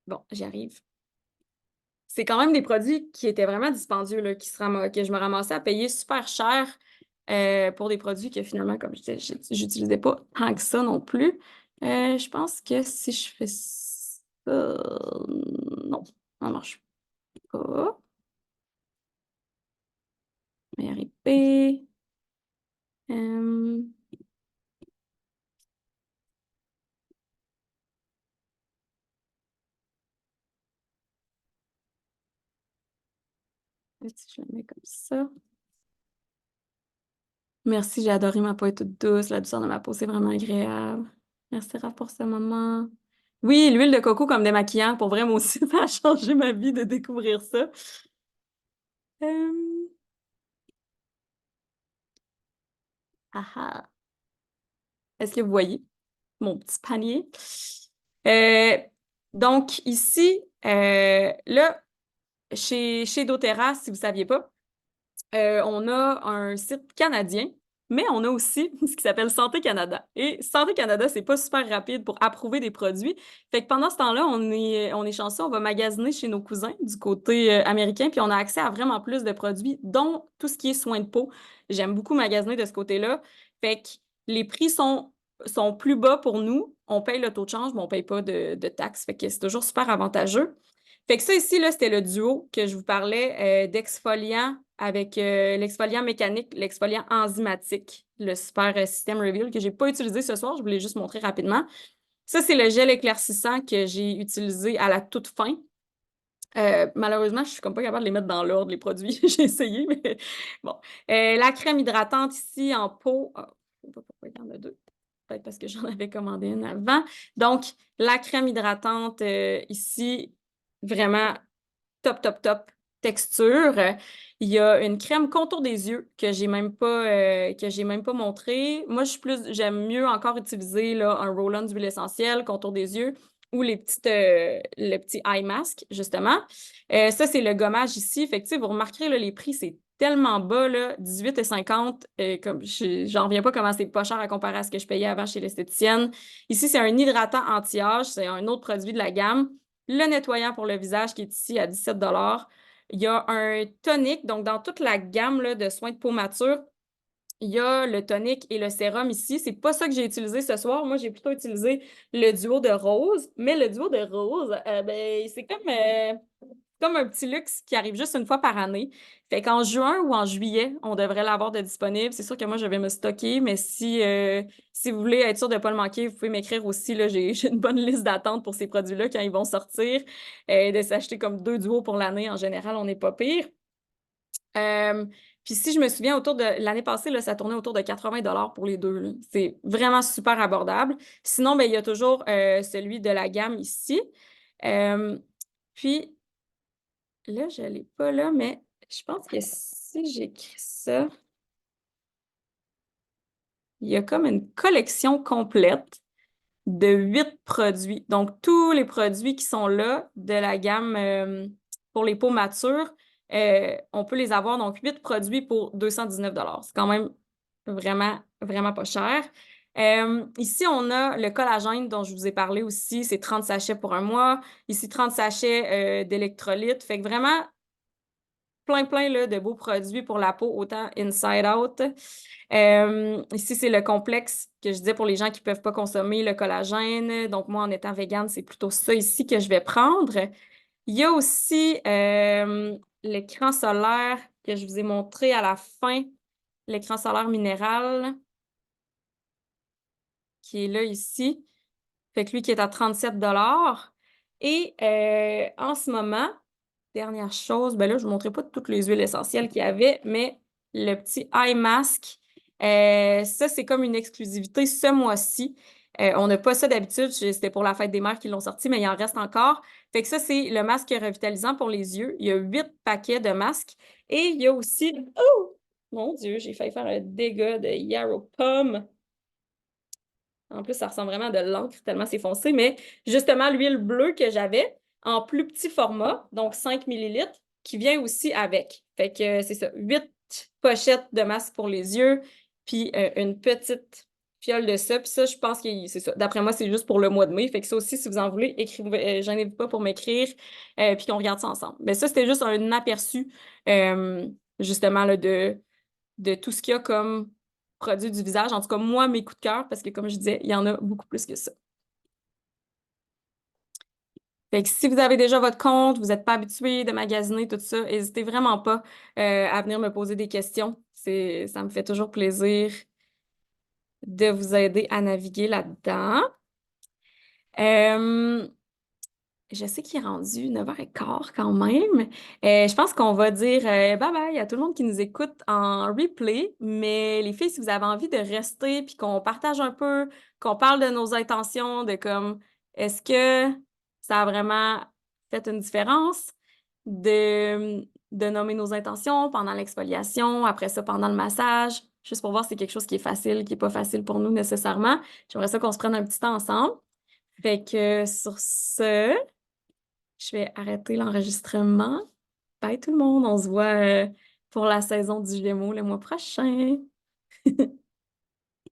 bon, j'y arrive. C'est quand même des produits qui étaient vraiment dispendieux, là, que je me ramassais à payer super cher pour des produits que finalement, comme je disais, j'utilisais pas tant que ça non plus. Je pense que si je fais ça... Non, ça marche pas. Meilleure épée. Euh, si je la mets comme ça. Merci, j'ai adoré ma peau est toute douce. La douceur de ma peau, c'est vraiment agréable. Merci, Raph, pour ce moment. Oui, l'huile de coco comme démaquillant. Pour vrai, moi aussi, ça a changé ma vie de découvrir ça. Euh, ah ah. Est-ce que vous voyez mon petit panier? Euh, donc, ici, là, chez doTERRA, si vous ne saviez pas, on a un site canadien mais on a aussi ce qui s'appelle Santé Canada. Et Santé Canada, c'est pas super rapide pour approuver des produits. Fait que pendant ce temps-là, on est chanceux, on va magasiner chez nos cousins du côté américain, puis on a accès à vraiment plus de produits, dont tout ce qui est soins de peau. J'aime beaucoup magasiner de ce côté-là. Fait que les prix sont plus bas pour nous. On paye le taux de change, mais on paye pas de taxes. Fait que c'est toujours super avantageux. Fait que ça ici, là, c'était le duo que je vous parlais d'exfoliant avec l'exfoliant mécanique, l'exfoliant enzymatique, le super système Reveal que j'ai pas utilisé ce soir. Je voulais juste montrer rapidement. Ça, c'est le gel éclaircissant que j'ai utilisé à la toute fin. Malheureusement, je suis comme pas capable de les mettre dans l'ordre, les produits. J'ai essayé, mais bon. La crème hydratante ici en peau. Ah, je ne sais pas pourquoi il y en a deux. Peut-être parce que j'en avais commandé une avant. Donc, la crème hydratante ici, vraiment top, top, top texture. Il y a une crème contour des yeux que j'ai même pas montré. Moi, j'aime mieux encore utiliser là, un roll-on d'huile essentielle, contour des yeux ou le petit eye mask, justement. Ça, c'est le gommage ici. Fait que, tu sais, vous remarquerez, là, les prix, c'est tellement bas, là, 18,50 comme j'en reviens pas comment c'est pas cher à comparer à ce que je payais avant chez l'esthéticienne. Ici, c'est un hydratant anti-âge, c'est un autre produit de la gamme. Le nettoyant pour le visage qui est ici à 17 $. Il y a un tonique, donc dans toute la gamme là, de soins de peau mature, il y a le tonique et le sérum ici. C'est pas ça que j'ai utilisé ce soir. Moi, j'ai plutôt utilisé le duo de rose. Mais le duo de rose, ben, c'est comme un petit luxe qui arrive juste une fois par année. Fait qu'en juin ou en juillet, on devrait l'avoir de disponible. C'est sûr que moi, je vais me stocker, mais si vous voulez être sûr de ne pas le manquer, vous pouvez m'écrire aussi. Là, j'ai une bonne liste d'attente pour ces produits-là quand ils vont sortir. De s'acheter comme 2 duos pour l'année, en général, on n'est pas pire. Puis si je me souviens, autour de l'année passée, là, ça tournait autour de 80 pour les deux, là. C'est vraiment super abordable. Sinon, ben, il y a toujours celui de la gamme ici. Puis là, je ne l'ai pas là, mais je pense que si j'écris ça, il y a comme une collection complète de 8 produits. Donc, tous les produits qui sont là de la gamme pour les peaux matures, on peut les avoir. Donc, 8 produits pour 219 $. C'est quand même vraiment, vraiment pas cher. Ici, on a le collagène dont je vous ai parlé aussi. C'est 30 sachets pour un mois. Ici, 30 sachets d'électrolytes. Fait que vraiment, plein là, de beaux produits pour la peau, autant inside out. Ici, c'est le complexe que je disais pour les gens qui ne peuvent pas consommer le collagène. Donc, moi, en étant végane, c'est plutôt ça ici que je vais prendre. Il y a aussi l'écran solaire que je vous ai montré à la fin, l'écran solaire minéral qui est là ici. Fait que lui qui est à 37 $. Et en ce moment, dernière chose, ben là, je ne vous montrerai pas toutes les huiles essentielles qu'il y avait, mais le petit eye mask, ça, c'est comme une exclusivité ce mois-ci. On n'a pas ça d'habitude, c'était pour la fête des mères qu'ils l'ont sorti, mais il en reste encore. Fait que ça, c'est le masque revitalisant pour les yeux. Il y a 8 paquets de masques. Et il y a aussi... Oh! Mon Dieu, j'ai failli faire un dégât de Yarrow Pomme. En plus, ça ressemble vraiment à de l'encre tellement c'est foncé, mais justement, l'huile bleue que j'avais en plus petit format, donc 5 millilitres, qui vient aussi avec. Fait que c'est ça, 8 pochettes de masque pour les yeux, puis une petite fiole de ça. Puis ça, je pense que c'est ça. D'après moi, c'est juste pour le mois de mai. Fait que ça aussi, si vous en voulez, écrivez, gênez-vous pas pour m'écrire, puis qu'on regarde ça ensemble. Mais ça, c'était juste un aperçu, justement, là, de tout ce qu'il y a comme produits du visage. En tout cas, moi, mes coups de cœur, parce que comme je disais, il y en a beaucoup plus que ça. Fait que si vous avez déjà votre compte, vous n'êtes pas habitué de magasiner, tout ça, n'hésitez vraiment pas à venir me poser des questions. Ça me fait toujours plaisir de vous aider à naviguer là-dedans. Je sais qu'il est rendu 9h15 quand même. Je pense qu'on va dire bye-bye à tout le monde qui nous écoute en replay. Mais les filles, si vous avez envie de rester puis qu'on partage un peu, qu'on parle de nos intentions, de comme est-ce que ça a vraiment fait une différence de nommer nos intentions pendant l'exfoliation, après ça pendant le massage, juste pour voir si c'est quelque chose qui est facile, qui n'est pas facile pour nous nécessairement. J'aimerais ça qu'on se prenne un petit temps ensemble. Fait que sur ce... Je vais arrêter l'enregistrement. Bye tout le monde, on se voit pour la saison du Gémeaux le mois prochain.